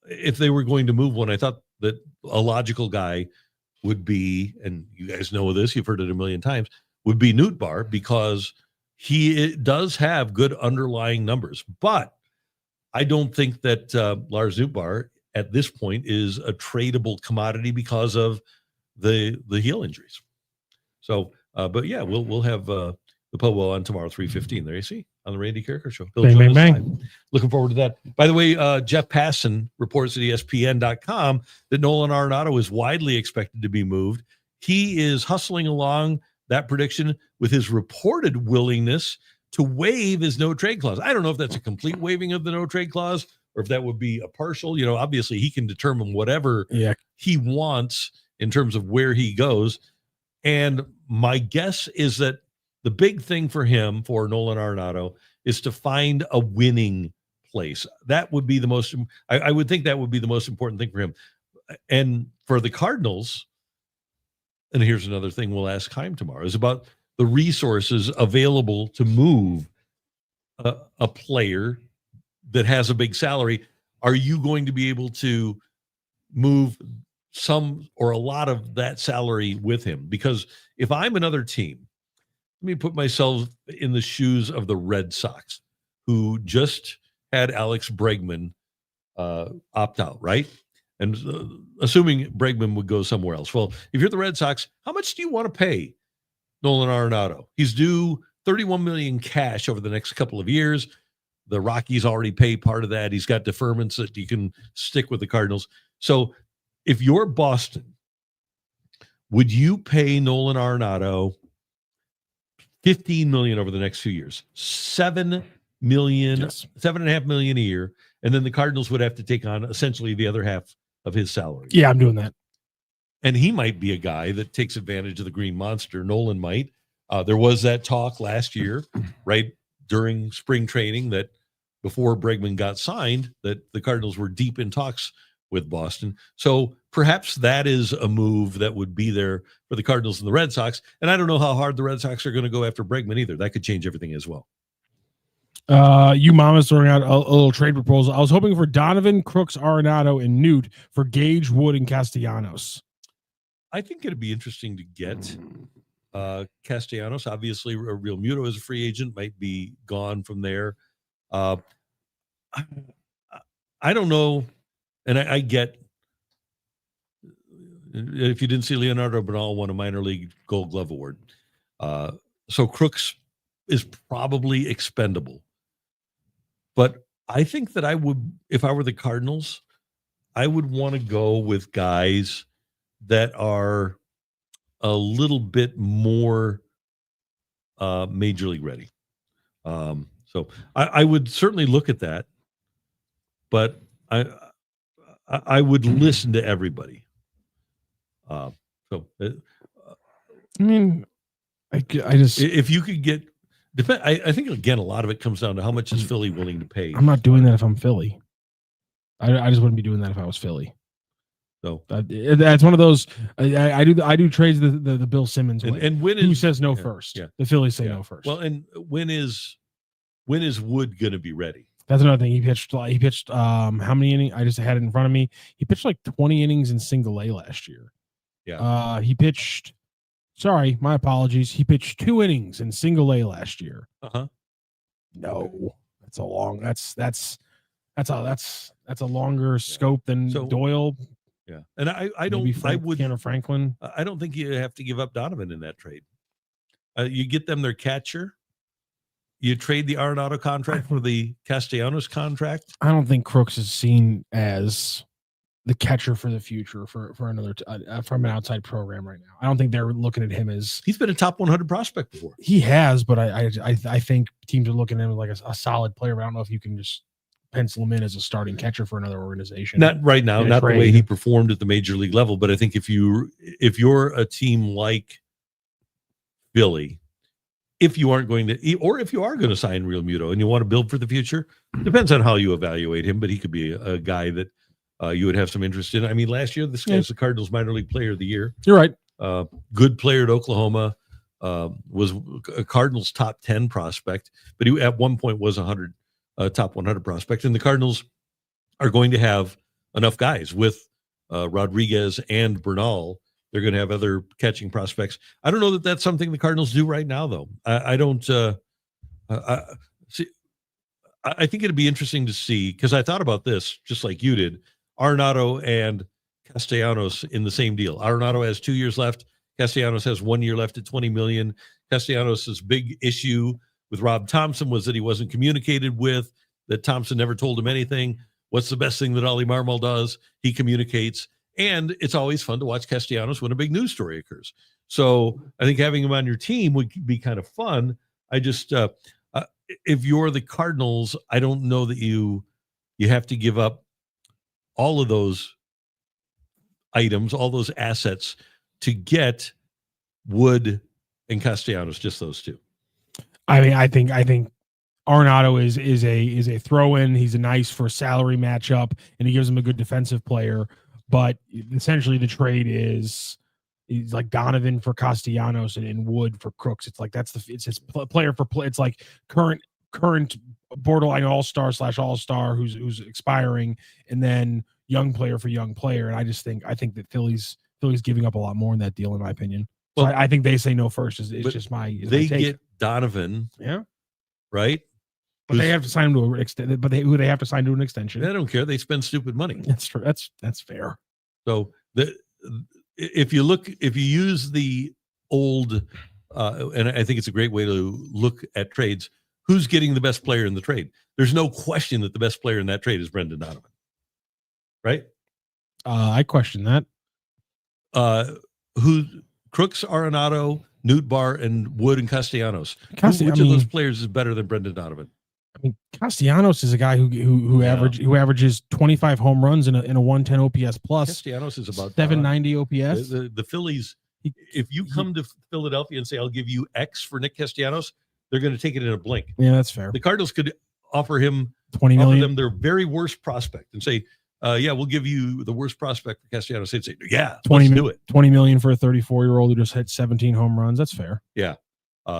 if they were going to move one, I thought that a logical guy would be, and you guys know this, you've heard it a million times, would be Nootbaar, because he does have good underlying numbers. But I don't think that Lars Nootbaar at this point is a tradable commodity because of the heel injuries. So, but yeah, we'll have the Pobo on tomorrow, 3:15. There you see, on the Randy Karraker Show. Bang, bang, bang. Looking forward to that. By the way, Jeff Passan reports at ESPN.com that Nolan Arenado is widely expected to be moved. He is hustling along that prediction with his reported willingness to waive his no-trade clause. I don't know if that's a complete waiving of the no-trade clause or if that would be a partial. You know, obviously he can determine whatever he wants in terms of where he goes. And my guess is that the big thing for him, for Nolan Arenado, is to find a winning place. That would be the most, I would think that would be the most important thing for him. And for the Cardinals, and here's another thing we'll ask Chaim tomorrow, is about the resources available to move a player that has a big salary, are you going to be able to move some or a lot of that salary with him? Because if I'm another team, let me put myself in the shoes of the Red Sox, who just had Alex Bregman opt out, right? And assuming Bregman would go somewhere else. Well, if you're the Red Sox, how much do you want to pay Nolan Arenado? He's due $31 million cash over the next couple of years. The Rockies already pay part of that. He's got deferments that you can stick with the Cardinals. So if you're Boston, would you pay Nolan Arenado $15 million over the next few years? $7 million, Yes. $7.5 million a year, and then the Cardinals would have to take on essentially the other half of his salary. Yeah, I'm doing that. And he might be a guy that takes advantage of the Green Monster. Nolan might. There was that talk last year, right during spring training, that before Bregman got signed, that the Cardinals were deep in talks with Boston. So perhaps that is a move that would be there for the Cardinals and the Red Sox. And I don't know how hard the Red Sox are going to go after Bregman either. That could change everything as well. You Mama's throwing out a little trade proposal. I was hoping for Donovan, Crooks, Arenado, and Newt for Gage, Wood, and Castellanos. I think it'd be interesting to get Castellanos. Obviously, Real Muto as a free agent might be gone from there. I don't know. And I get, if you didn't see, Leonardo Bernal won a minor league Gold Glove award. So Crooks is probably expendable. But I think that I would, if I were the Cardinals, I would want to go with guys that are a little bit more major league ready. So I would certainly look at that, but I would listen to everybody. I mean, I just, if you could get, I think again, a lot of it comes down to how much is Philly willing to pay. I'm not doing that if I'm Philly. I just wouldn't be doing that if I was Philly. So that's one of those. I do trades the Bill Simmons way. And when who is, says no first? Yeah. The Phillies say no first. Well, and when is Wood going to be ready? That's another thing. He pitched how many innings? I just had it in front of me. He pitched like 20 innings in single A last year. Yeah. He pitched. Sorry, my apologies. He pitched 2 innings in single A last year. No, that's a long. That's a longer scope than Doyle. Yeah, and I don't. Tanner Franklin. I don't think you have to give up Donovan in that trade. You get them their catcher. You trade the Arenado contract for the Castellanos contract. I don't think Crooks is seen as the catcher for the future for another from an outside program right now. I don't think they're looking at him as, he's been a top 100 prospect before. He has, but I think teams are looking at him like a solid player. But I don't know if you can just pencil him in as a starting catcher for another organization. Not right now, not the way he performed at the major league level. But I think if you're a team like Philly, if you aren't going to, or if you are going to sign Real Muto and you want to build for the future, depends on how you evaluate him. But he could be a guy that you would have some interest in. I mean, last year, this guy's the Cardinals minor league player of the year. You're right. Good player at Oklahoma, was a Cardinals top 10 prospect, but he at one point was top 100 prospect. And the Cardinals are going to have enough guys with Rodriguez and Bernal. They're going to have other catching prospects. I don't know that that's something the Cardinals do right now, though. I don't see. I think it'd be interesting to see, because I thought about this just like you did. Arenado and Castellanos in the same deal. Arenado has 2 years left. Castellanos has 1 year left at $20 million. Castellanos' big issue with Rob Thompson was that he wasn't communicated with, that Thompson never told him anything. What's the best thing that Ollie Marmol does? He communicates. And it's always fun to watch Castellanos when a big news story occurs. So I think having him on your team would be kind of fun. I just, if you're the Cardinals, I don't know that you have to give up all of those items, all those assets to get Wood and Castellanos, just those two. I mean, I think Arenado is a throw-in. He's a nice for a salary matchup, and he gives him a good defensive player. But essentially, the trade is He's like Donovan for Castellanos and Wood for Crooks. It's like it's his player for play. It's like current borderline all-star / all-star who's expiring, and then young player for young player. And I think that Philly's giving up a lot more in that deal, in my opinion. So I think they say no first. Is just my they take. get Donovan, right? But they have to sign him to an extent. But they have to sign to an extension. They don't care. They spend stupid money. That's true. That's fair. So if you use the old, and I think it's a great way to look at trades, who's getting the best player in the trade? There's no question that the best player in that trade is Brendan Donovan, right? I question that. Crooks, Arenado, Newtbar, and Wood and Castellanos. Which of those players is better than Brendan Donovan? I mean, Castellanos is a guy who averages 25 home runs in a 110 OPS plus. Castellanos is about 790 OPS. The Phillies, if you come to Philadelphia and say, I'll give you X for Nick Castellanos, they're going to take it in a blink. Yeah, that's fair. The Cardinals could offer him $20 million. Offer them their very worst prospect and say, we'll give you the worst prospect for Castellanos. They'd say, let's do it. $20 million for a 34-year-old who just hit 17 home runs. That's fair. Yeah.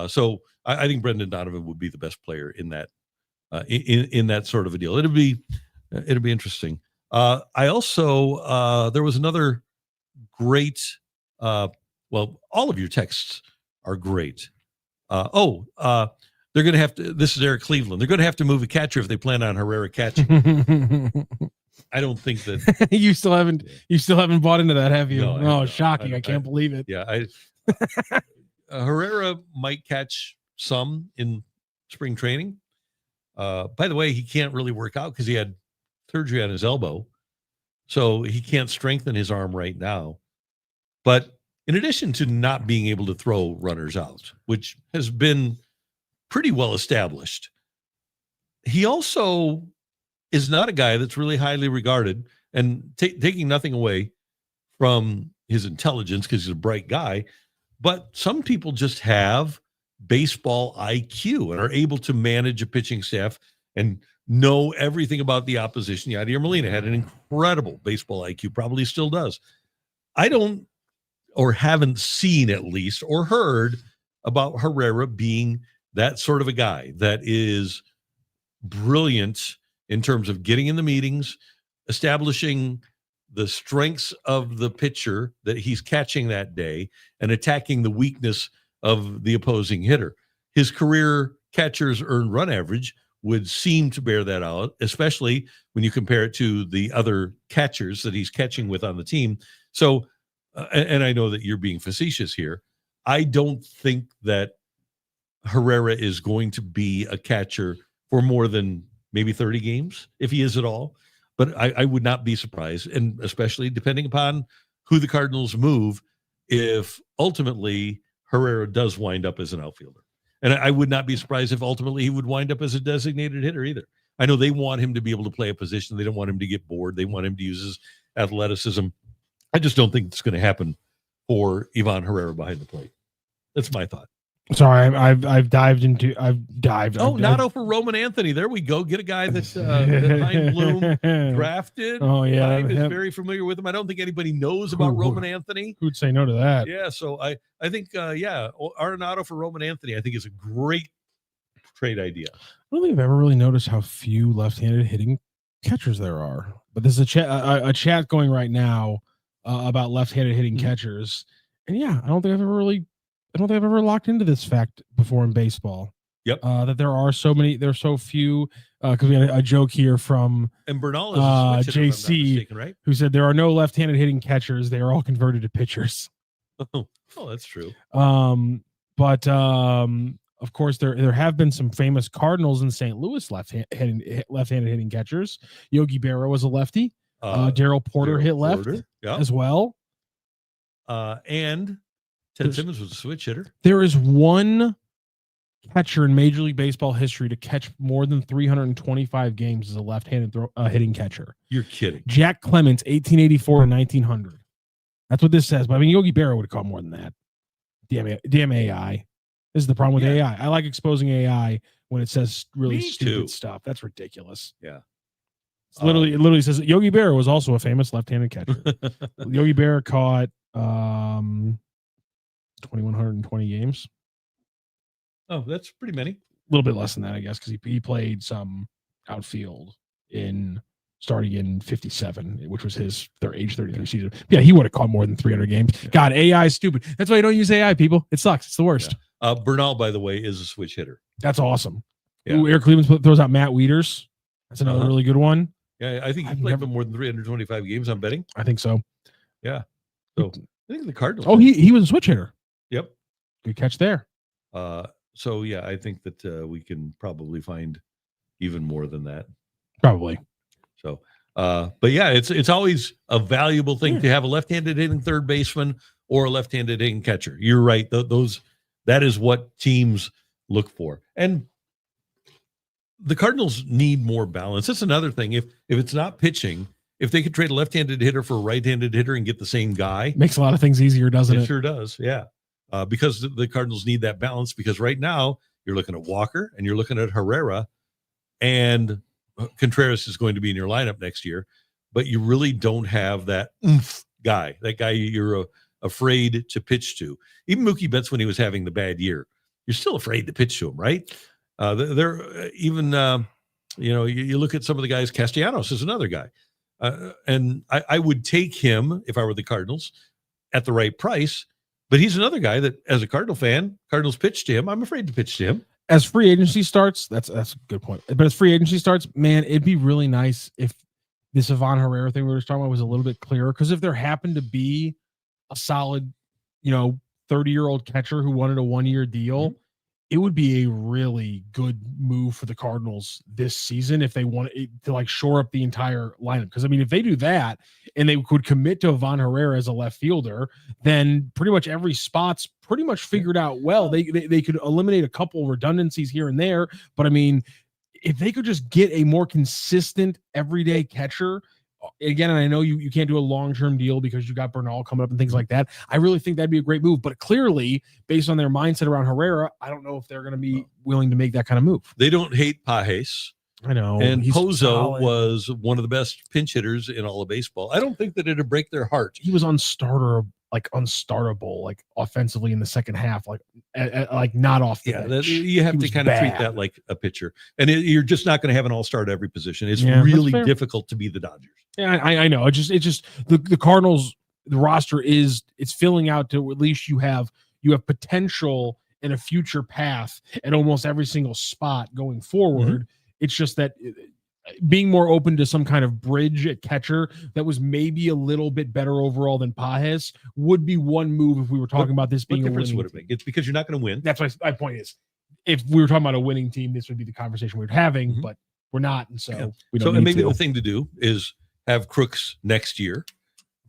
So I think Brendan Donovan would be the best player in that in that sort of a deal. It'll be interesting. I also there was another great. All of your texts are great. They're going to have to. This is Eric Cleveland. They're going to have to move a catcher if they plan on Herrera catching. I don't think that you still haven't bought into that, have you? No, shocking! I can't believe it. Yeah, Herrera might catch some in spring training. By the way, he can't really work out because he had surgery on his elbow, so he can't strengthen his arm right now. But in addition to not being able to throw runners out, which has been pretty well established, he also is not a guy that's really highly regarded, and taking nothing away from his intelligence because he's a bright guy, but some people just have baseball IQ and are able to manage a pitching staff and know everything about the opposition. Yadier Molina had an incredible baseball IQ, probably still does. I don't, or haven't seen at least, or heard about Herrera being that sort of a guy that is brilliant in terms of getting in the meetings, establishing the strengths of the pitcher that he's catching that day, and attacking the weakness of the opposing hitter. His career catcher's earned run average would seem to bear that out, especially when you compare it to the other catchers that he's catching with on the team. So, and I know that you're being facetious here, I don't think that Herrera is going to be a catcher for more than maybe 30 games, if he is at all. But I would not be surprised, and especially depending upon who the Cardinals move, if ultimately Herrera does wind up as an outfielder. And I would not be surprised if ultimately he would wind up as a designated hitter either. I know they want him to be able to play a position. They don't want him to get bored. They want him to use his athleticism. I just don't think it's going to happen for Ivan Herrera behind the plate. That's my thought. Sorry, I've dived. Nato for Roman Anthony. There we go. Get a guy that Hein Bloom drafted. Oh yeah, I'm very familiar with him. I don't think anybody knows about Roman Anthony. Who'd say no to that? Yeah, so I think Arenado for Roman Anthony I think is a great trade idea. I don't think I've ever really noticed how few left-handed hitting catchers there are. But there's a chat going right now about left-handed hitting catchers, and yeah, I don't think I've ever locked into this fact before in baseball. Yep. That there's so few, because we had a joke here from and Bernal is JC, right? Who said there are no left-handed hitting catchers. They are all converted to pitchers. Oh, that's true. But of course there have been some famous Cardinals in St. Louis left-handed hitting catchers. Yogi Berra was a lefty. Darryl Porter hit left as well. And Ted Simmons was a switch hitter. There is one catcher in Major League Baseball history to catch more than 325 games as a left-handed hitting catcher. You're kidding. Jack Clemens, 1884 to 1900. That's what this says. But I mean, Yogi Berra would have caught more than that. Damn AI. This is the problem with AI. I like exposing AI when it says really stupid stuff. That's ridiculous. Yeah. It literally says Yogi Berra was also a famous left-handed catcher. Yogi Berra caught 2,120 games. Oh, that's pretty many. A little bit less than that, I guess, because he played some outfield starting in 57, which was his age 33 season. Yeah, he would have caught more than 300 games. Yeah. God, AI is stupid. That's why you don't use AI, people. It sucks. It's the worst. Yeah. Bernal, by the way, is a switch hitter. That's awesome. Yeah. Ooh, Eric Cleveland throws out Matt Wieters. That's another really good one. Yeah, I think he played for more than 325 games, I'm betting. I think so. Yeah. So I think the Cardinals. Oh, he was a switch hitter. Yep. Good catch there. So yeah, I think that we can probably find even more than that. Probably. So, but yeah, it's always a valuable thing to have a left-handed hitting third baseman or a left-handed hitting catcher. You're right. That is what teams look for. And the Cardinals need more balance. That's another thing. If it's not pitching, if they could trade a left-handed hitter for a right-handed hitter and get the same guy, makes a lot of things easier, doesn't it? It sure does. Yeah. Because the Cardinals need that balance, because right now you're looking at Walker and you're looking at Herrera, and Contreras is going to be in your lineup next year, but you really don't have that guy, you're afraid to pitch to. Even Mookie Betts, when he was having the bad year, you're still afraid to pitch to him, right? They're even, you look at some of the guys. Castellanos is another guy. And I would take him if I were the Cardinals at the right price. But he's another guy that, as a Cardinal fan, Cardinals pitch to him. I'm afraid to pitch to him. As free agency starts, that's a good point. But as free agency starts, man, it'd be really nice if this Ivan Herrera thing we were talking about was a little bit clearer. Because if there happened to be a solid, 30-year-old catcher who wanted a 1-year deal, it would be a really good move for the Cardinals this season if they wanted to shore up the entire lineup. Because if they do that and they could commit to Ivan Herrera as a left fielder, then pretty much every spot's pretty much figured out well. They could eliminate a couple redundancies here and there, but if they could just get a more consistent everyday catcher. Again, and I know you can't do a long-term deal because you got Bernal coming up and things like that. I really think that'd be a great move. But clearly, based on their mindset around Herrera, I don't know if they're going to be willing to make that kind of move. They don't hate Pages. I know. And Pozo was one of the best pinch hitters in all of baseball. I don't think that it'd break their heart. He was unstartable, offensively in the second half, not off the bench. You have to kind of treat that like a pitcher. And you're just not going to have an all-star at every position. It's really difficult to be the Dodgers. Yeah, I know. It's just the Cardinals, the roster it's filling out to at least you have potential and a future path at almost every single spot going forward. It's just that being more open to some kind of bridge at catcher that was maybe a little bit better overall than Pages would be one move if we were talking about this being a winning team. It's because you're not going to win. That's my point is, if we were talking about a winning team, this would be the conversation we were having, but we're not. And so we don't need the thing to do is have Crooks next year,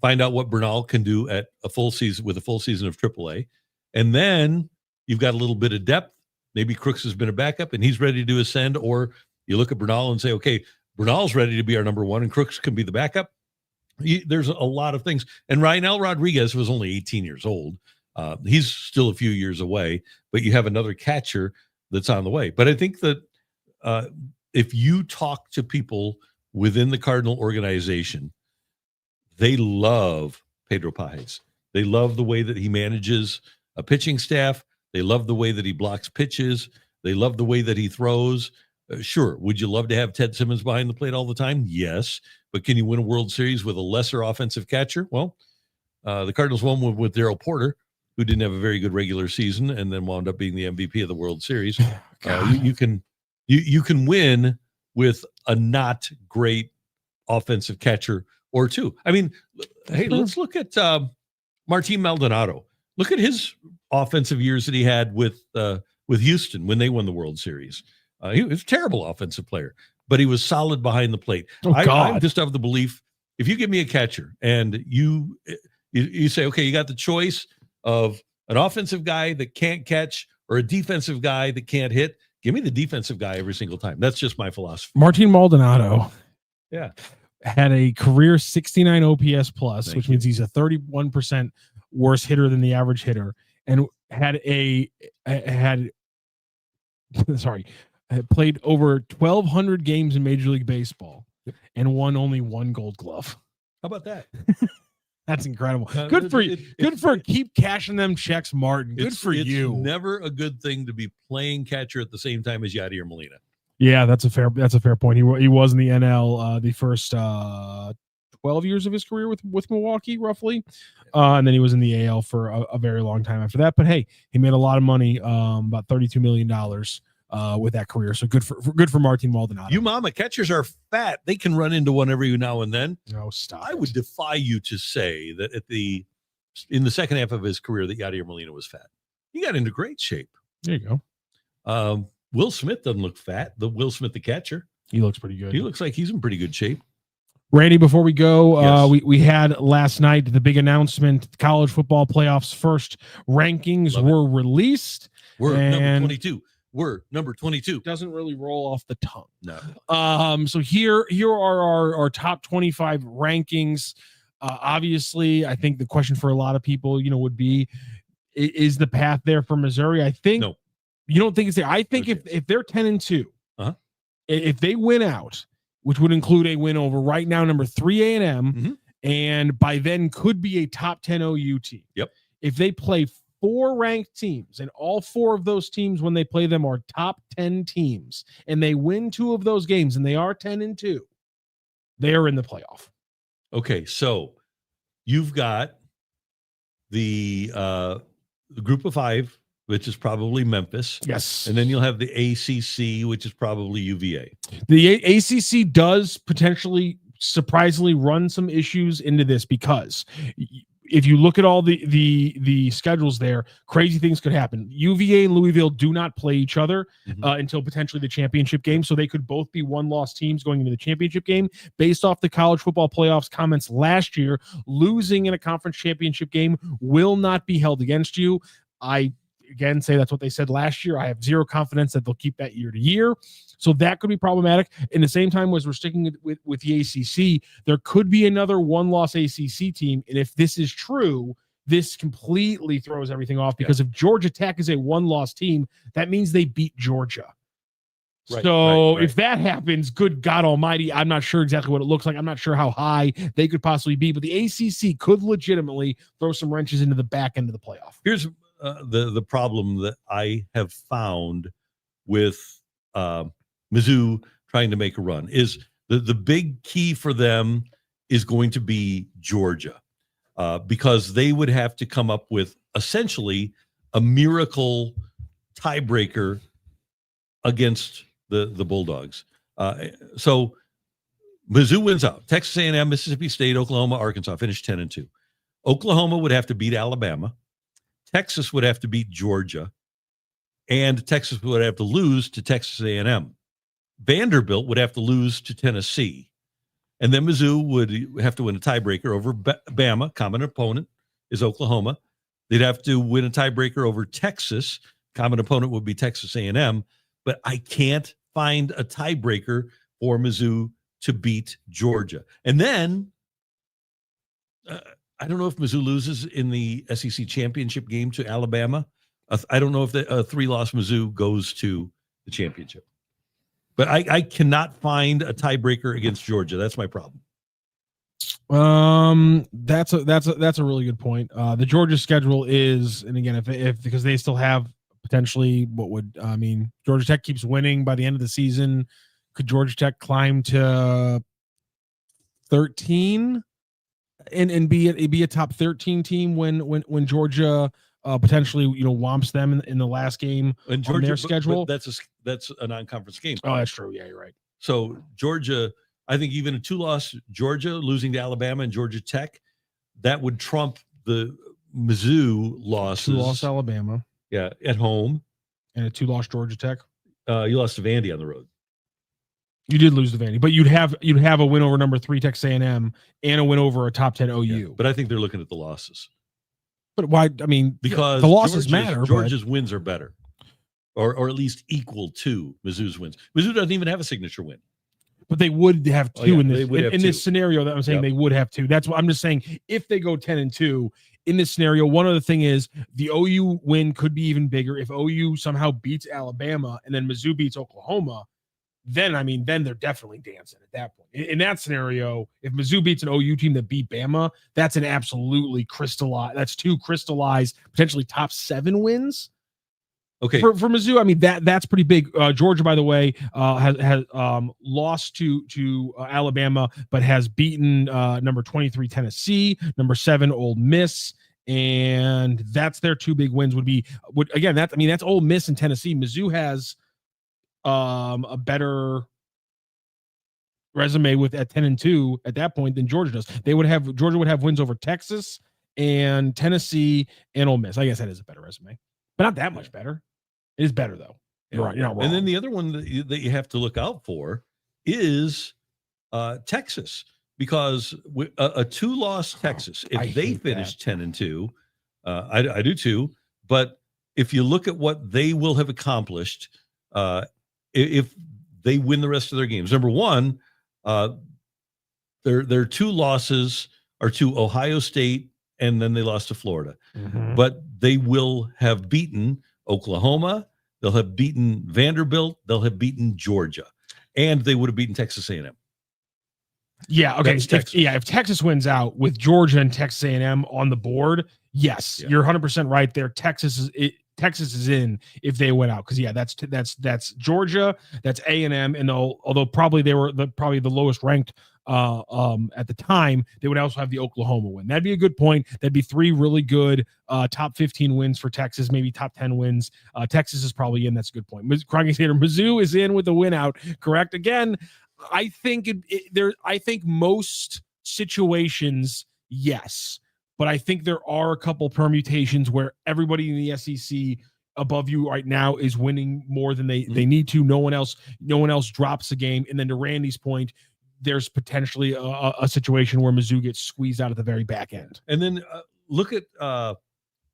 find out what Bernal can do at a full season with a full season of AAA. And then you've got a little bit of depth. Maybe Crooks has been a backup and he's ready to ascend, or you look at Bernal and say, okay, Bernal's ready to be our number one and Crooks can be the backup. There's a lot of things. And Ryanel Rodriguez was only 18 years old. He's still a few years away, but you have another catcher that's on the way. But I think that if you talk to people within the Cardinal organization, they love Pedro Pages. They love the way that he manages a pitching staff. They love the way that he blocks pitches. They love the way that he throws. Sure. Would you love to have Ted Simmons behind the plate all the time? Yes. But can you win a World Series with a lesser offensive catcher? Well, the Cardinals won with Darryl Porter, who didn't have a very good regular season and then wound up being the MVP of the World Series. You can win with a not great offensive catcher or two. Hey, let's look at Martin Maldonado. Look at his offensive years that he had with Houston when they won the World Series. He was a terrible offensive player, but he was solid behind the plate. I'm just of the belief, if you give me a catcher and you say, okay, you got the choice of an offensive guy that can't catch or a defensive guy that can't hit, give me the defensive guy every single time. That's just my philosophy. Martin Maldonado had a career 69 OPS plus, which means he's a 31% worse hitter than the average hitter, and had played over 1,200 games in Major League Baseball and won only one Gold Glove. How about that? That's incredible. Good for you. Good for keep cashing them checks, Martin. Good for you. It's never a good thing to be playing catcher at the same time as Yadier Molina. Yeah, that's a fair point. He was in the NL the first 12 years of his career with Milwaukee, roughly, and then he was in the AL for a very long time after that. But hey, he made a lot of money, about $32 million with that career. So good for Martin Maldonado. You mama, catchers are fat. They can run into one every now and then. No, stop. I would defy you to say that in the second half of his career that Yadier Molina was fat. He got into great shape. There you go. Will Smith doesn't look fat. The Will Smith, the catcher, he looks pretty good. He looks like he's in pretty good shape. Randy, before we go, Yes. we had last night the big announcement: the college football playoffs first rankings were released. We're number 22. We're number 22. Doesn't really roll off the tongue. No. So here are our top 25 rankings. Obviously, I think the question for a lot of people, would be, is the path there for Missouri? I think no. You don't think it's there. I think if they're 10-2, if they win out, which would include a win over right now number 3 A&M, and by then could be a top 10 OU team. Yep. If they play 4 ranked teams, and all 4 of those teams when they play them are top 10 teams, and they win 2 of those games, and they are 10-2, they are in the playoff. Okay, so you've got the group of 5, which is probably Memphis. Yes. And then you'll have the ACC, which is probably UVA. The ACC does potentially, surprisingly, run some issues into this, because if you look at all the schedules there, crazy things could happen. UVA and Louisville do not play each other until potentially the championship game, so they could both be one-loss teams going into the championship game. Based off the college football playoffs comments last year, losing in a conference championship game will not be held against you. I again say that's what they said last year. I have zero confidence that they'll keep that year to year. So that could be problematic. In the same time, as we're sticking with the ACC, there could be another one-loss ACC team. And if this is true, this completely throws everything off, because if Georgia Tech is a one-loss team, that means they beat Georgia. Right, so if that happens, good God almighty, I'm not sure exactly what it looks like. I'm not sure how high they could possibly be, but the ACC could legitimately throw some wrenches into the back end of the playoff. Here's the problem that I have found with Mizzou trying to make a run is the big key for them is going to be Georgia, because they would have to come up with essentially a miracle tiebreaker against the Bulldogs. So Mizzou wins out. Texas A&M, Mississippi State, Oklahoma, Arkansas finished 10-2. Oklahoma would have to beat Alabama. Texas would have to beat Georgia, and Texas would have to lose to Texas A&M. Vanderbilt would have to lose to Tennessee, and then Mizzou would have to win a tiebreaker over Bama. Common opponent is Oklahoma. They'd have to win a tiebreaker over Texas. Common opponent would be Texas A&M, but I can't find a tiebreaker for Mizzou to beat Georgia. And then I don't know if Mizzou loses in the SEC championship game to Alabama. I don't know if the 3-loss Mizzou goes to the championship. But I cannot find a tiebreaker against Georgia. That's my problem. That's a really good point. The Georgia schedule is, and again, if because they still have potentially Georgia Tech keeps winning by the end of the season. Could Georgia Tech climb to 13 and be a top 13 team when Georgia potentially whomps them in the last game and Georgia, on their schedule? But that's a non-conference game. Oh, that's true. Yeah, you're right. So Georgia, I think even a 2-loss Georgia losing to Alabama and Georgia Tech, that would trump the Mizzou losses. 2-loss Alabama. Yeah, at home. And a 2-loss Georgia Tech. You lost to Vandy on the road. You did lose to Vandy, but you'd have a win over number 3 Texas A&M and a win over a top 10 OU. Yeah, but I think they're looking at the losses. But why? I mean, because the losses matter. Georgia's wins are better, or at least equal to Mizzou's wins. Mizzou doesn't even have a signature win. But they would have 2 in this this scenario that I'm saying. They would have 2. That's what I'm just saying. If they go 10-2 in this scenario, one other thing is the OU win could be even bigger if OU somehow beats Alabama and then Mizzou beats Oklahoma. then they're definitely dancing at that point. In that scenario, if Mizzou beats an OU team that beat Bama, that's an absolutely crystallized. That's 2 crystallized, potentially top 7 wins. Okay. For Mizzou, that's pretty big. Georgia, by the way, has lost to Alabama, but has beaten number 23 Tennessee, number 7 Ole Miss, and that's their 2 big wins. That's Ole Miss and Tennessee. Mizzou has a better resume at 10-2 at that point than Georgia does. Georgia would have wins over Texas and Tennessee and Ole Miss. I guess that is a better resume, but not that much better. It is better though. You're right. You're not wrong. And then the other one that you have to look out for is Texas, because a 2-loss Texas, if they finish 10-2, I do too. But if you look at what they will have accomplished, if they win the rest of their games, number one, their 2 losses are to Ohio State, and then they lost to Florida. Mm-hmm. But they will have beaten Oklahoma, they'll have beaten Vanderbilt, they'll have beaten Georgia, and they would have beaten Texas A&M. Yeah, okay. If Texas wins out with Georgia and Texas A&M on the board, yes, you're 100% right there. Texas is in if they win out, because that's Georgia, that's A&M, and although probably they were the lowest ranked at the time, they would also have the Oklahoma win. That'd be a good point. That'd be 3 really good top 15 wins for Texas, maybe top 10 wins. Texas is probably in. That's a good point. Mizzou is in with a win out. Correct. Again, I think I think most situations, yes, but I think there are a couple permutations where everybody in the SEC above you right now is winning more than they need to. No one else drops a game. And then to Randy's point, there's potentially a situation where Mizzou gets squeezed out at the very back end. And then look at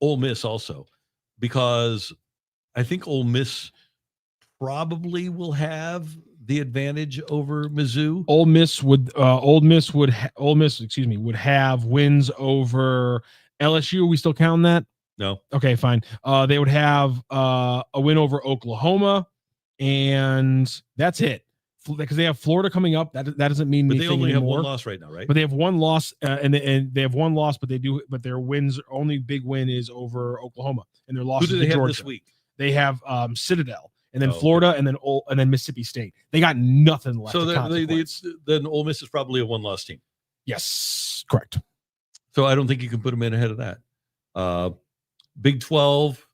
Ole Miss also, because I think Ole Miss probably will have the advantage over Mizzou. Ole Miss would have wins over LSU. Are we still counting that? No. Okay, fine. They would have a win over Oklahoma, and that's it. Because they have Florida coming up. That doesn't mean anything anymore. But they only have 1 loss right now, right? But they have 1 loss, and they have 1 loss, but their wins, only big win is over Oklahoma, and their losses. Who do they to have Georgia. this week? They have Citadel, and then Florida, and then Mississippi State. They got nothing left. So then Ole Miss is probably a 1-loss team. Yes, correct. So I don't think you can put them in ahead of that. Big 12,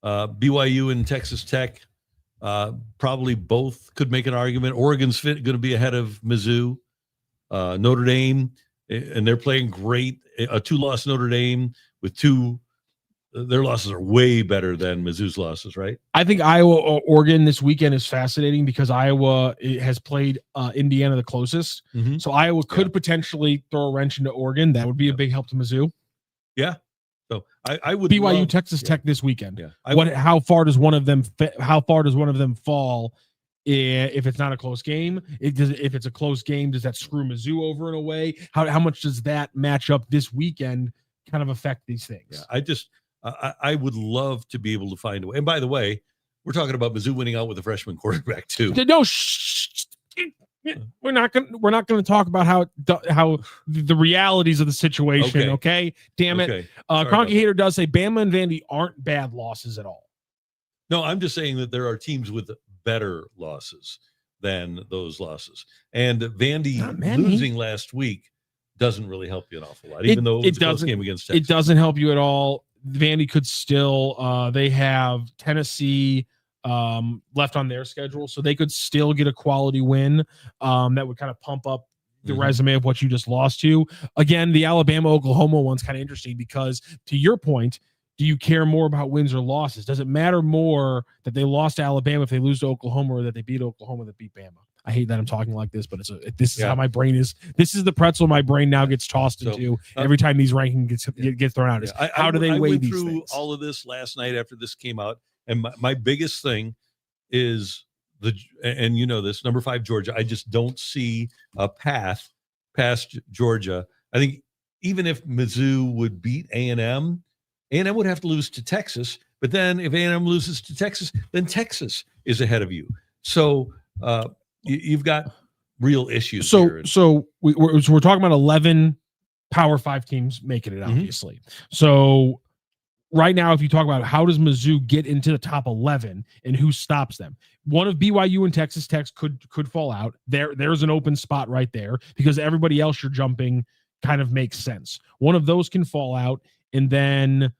BYU and Texas Tech, probably both could make an argument. Oregon's going to be ahead of Mizzou. Notre Dame, and they're playing great. A 2-loss Notre Dame with 2. Their losses are way better than Mizzou's losses, right? I think Oregon this weekend is fascinating because Iowa has played Indiana the closest. Mm-hmm. So Iowa could potentially throw a wrench into Oregon. That would be a big help to Mizzou. Yeah. So I would BYU Texas Tech this weekend. Yeah. How far does one of them fall if it's not a close game? If it's a close game, does that screw Mizzou over in a way? How much does that match up this weekend kind of affect these things? Yeah, I would love to be able to find a way. And by the way, we're talking about Mizzou winning out with a freshman quarterback too. No, we're not going to talk about how the realities of the situation. Okay? Damn it. Cronky Hater does say Bama and Vandy aren't bad losses at all. No, I'm just saying that there are teams with better losses than those losses. And Vandy losing last week doesn't really help you an awful lot, even though it was a close game against Texas. It doesn't help you at all. Vandy could still they have Tennessee left on their schedule, so they could still get a quality win that would kind of pump up the resume of what you just lost to. Again, the Alabama-Oklahoma one's kind of interesting because, to your point, do you care more about wins or losses? Does it matter more that they lost to Alabama if they lose to Oklahoma, or that they beat Oklahoma that beat Bama? I hate that I'm talking like this, but this is how my brain is. This is the pretzel my brain now gets tossed into every time these rankings get thrown out. How do they weigh these things? I went through all of this last night after this came out, and my biggest thing is and you know this, number 5 Georgia. I just don't see a path past Georgia. I think even if Mizzou would beat A&M would have to lose to Texas. But then if A&M loses to Texas, then Texas is ahead of you. So you've got real issues So here. we're talking about 11 Power 5 teams making it, obviously. So right now, if you talk about how does Mizzou get into the top 11 and who stops them, one of BYU and Texas Tech could fall out. There's an open spot right there because everybody else you're jumping kind of makes sense. One of those can fall out, and then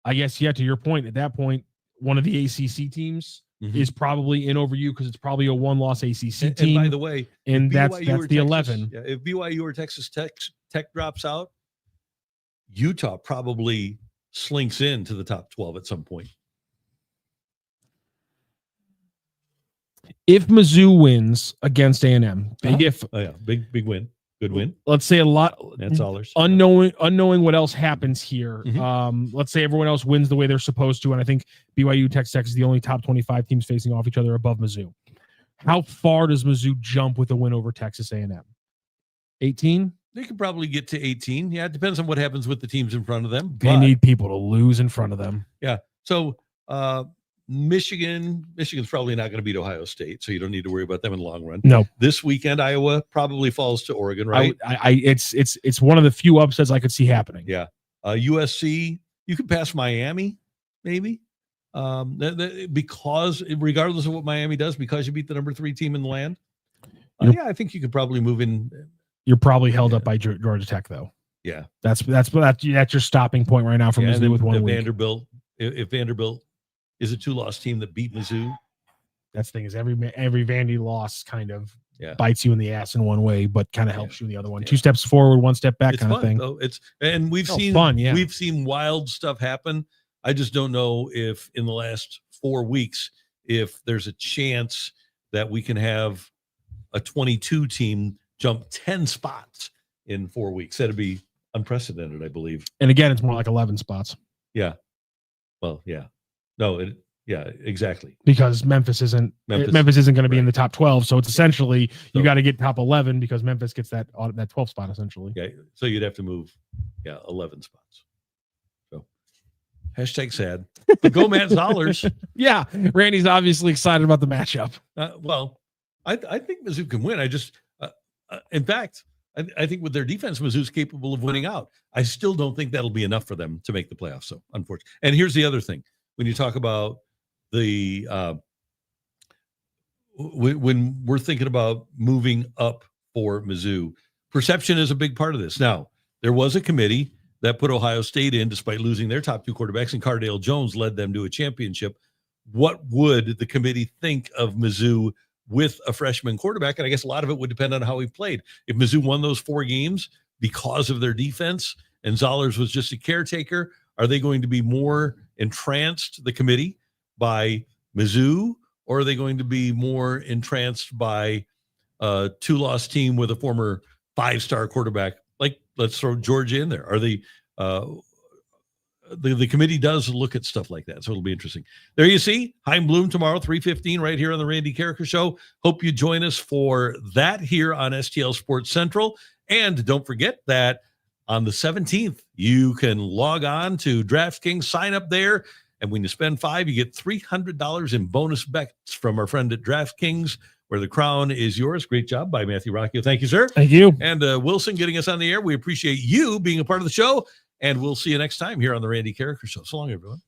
I guess, yeah, to your point, at that point, one of the ACC teams is probably in over you because it's probably a one-loss ACC team. And by the way, and that's or the Texas, 11. Yeah, if BYU or Texas Tech drops out, Utah probably slinks into the top 12 at some point. If Mizzou wins against A&M, big win. Good win. Let's say a lot. That's ours. Unknowing what else happens here. Mm-hmm. Let's say everyone else wins the way they're supposed to, and I think BYU, Texas Tech is the only top 25 teams facing off each other above Mizzou. How far does Mizzou jump with a win over Texas A&M? 18? They could probably get to 18. Yeah, it depends on what happens with the teams in front of them. They need people to lose in front of them. Yeah. So Michigan's probably not going to beat Ohio State, so you don't need to worry about them in the long run. No. This weekend, Iowa probably falls to Oregon, right? It's one of the few upsets I could see happening. Yeah. USC, you could pass Miami, maybe. Because regardless of what Miami does, because you beat the number 3 team in the land. I think you could probably move in. You're probably held up by Georgia Tech, though. Yeah. That's your stopping point right now for Mizzou with 1 week. Vanderbilt, if Vanderbilt is a 2-loss team that beat Mizzou. That's the thing is every Vandy loss kind of bites you in the ass in one way, but kind of helps you in the other one. 2 steps forward, 1 step back, kind of thing. Though. We've seen wild stuff happen. I just don't know if in the last 4 weeks, if there's a chance that we can have a 22 team jump 10 spots in 4 weeks. That'd be unprecedented, I believe. And again, it's more like 11 spots. Yeah. Well, yeah. No, exactly. Because Memphis isn't going to be in the top 12, so it's essentially you got to get top 11 because Memphis gets that 12 spot essentially. Yeah, so you'd have to move 11 spots. So #sad. But go Matt Zollers. Yeah, Randy's obviously excited about the matchup. Well, I think Mizzou can win. I just in fact, I think with their defense, Mizzou's capable of winning out. I still don't think that'll be enough for them to make the playoffs. So unfortunately. And here's the other thing. When you talk about the when we're thinking about moving up for Mizzou, perception is a big part of this. Now, there was a committee that put Ohio State in despite losing their top 2 quarterbacks, and Cardale Jones led them to a championship. What would the committee think of Mizzou with a freshman quarterback? And I guess a lot of it would depend on how he played. If Mizzou won those 4 games because of their defense and Zollers was just a caretaker, are they going to be more entranced, the committee, by Mizzou, or are they going to be more entranced by a 2-loss team with a former 5-star quarterback? Like, let's throw Georgia in there. Are they the committee does look at stuff like that, so it'll be interesting. There you see, Heim Bloom tomorrow, 3:15, right here on the Randy Karraker Show. Hope you join us for that here on STL Sports Central. And don't forget that on the 17th, you can log on to DraftKings, sign up there, and when you spend $5, you get $300 in bonus bets from our friend at DraftKings, where the crown is yours. Great job by Matthew Rocchio. Thank you, sir. Thank you. And Wilson getting us on the air. We appreciate you being a part of the show, and we'll see you next time here on the Randy Karraker Show. So long, everyone.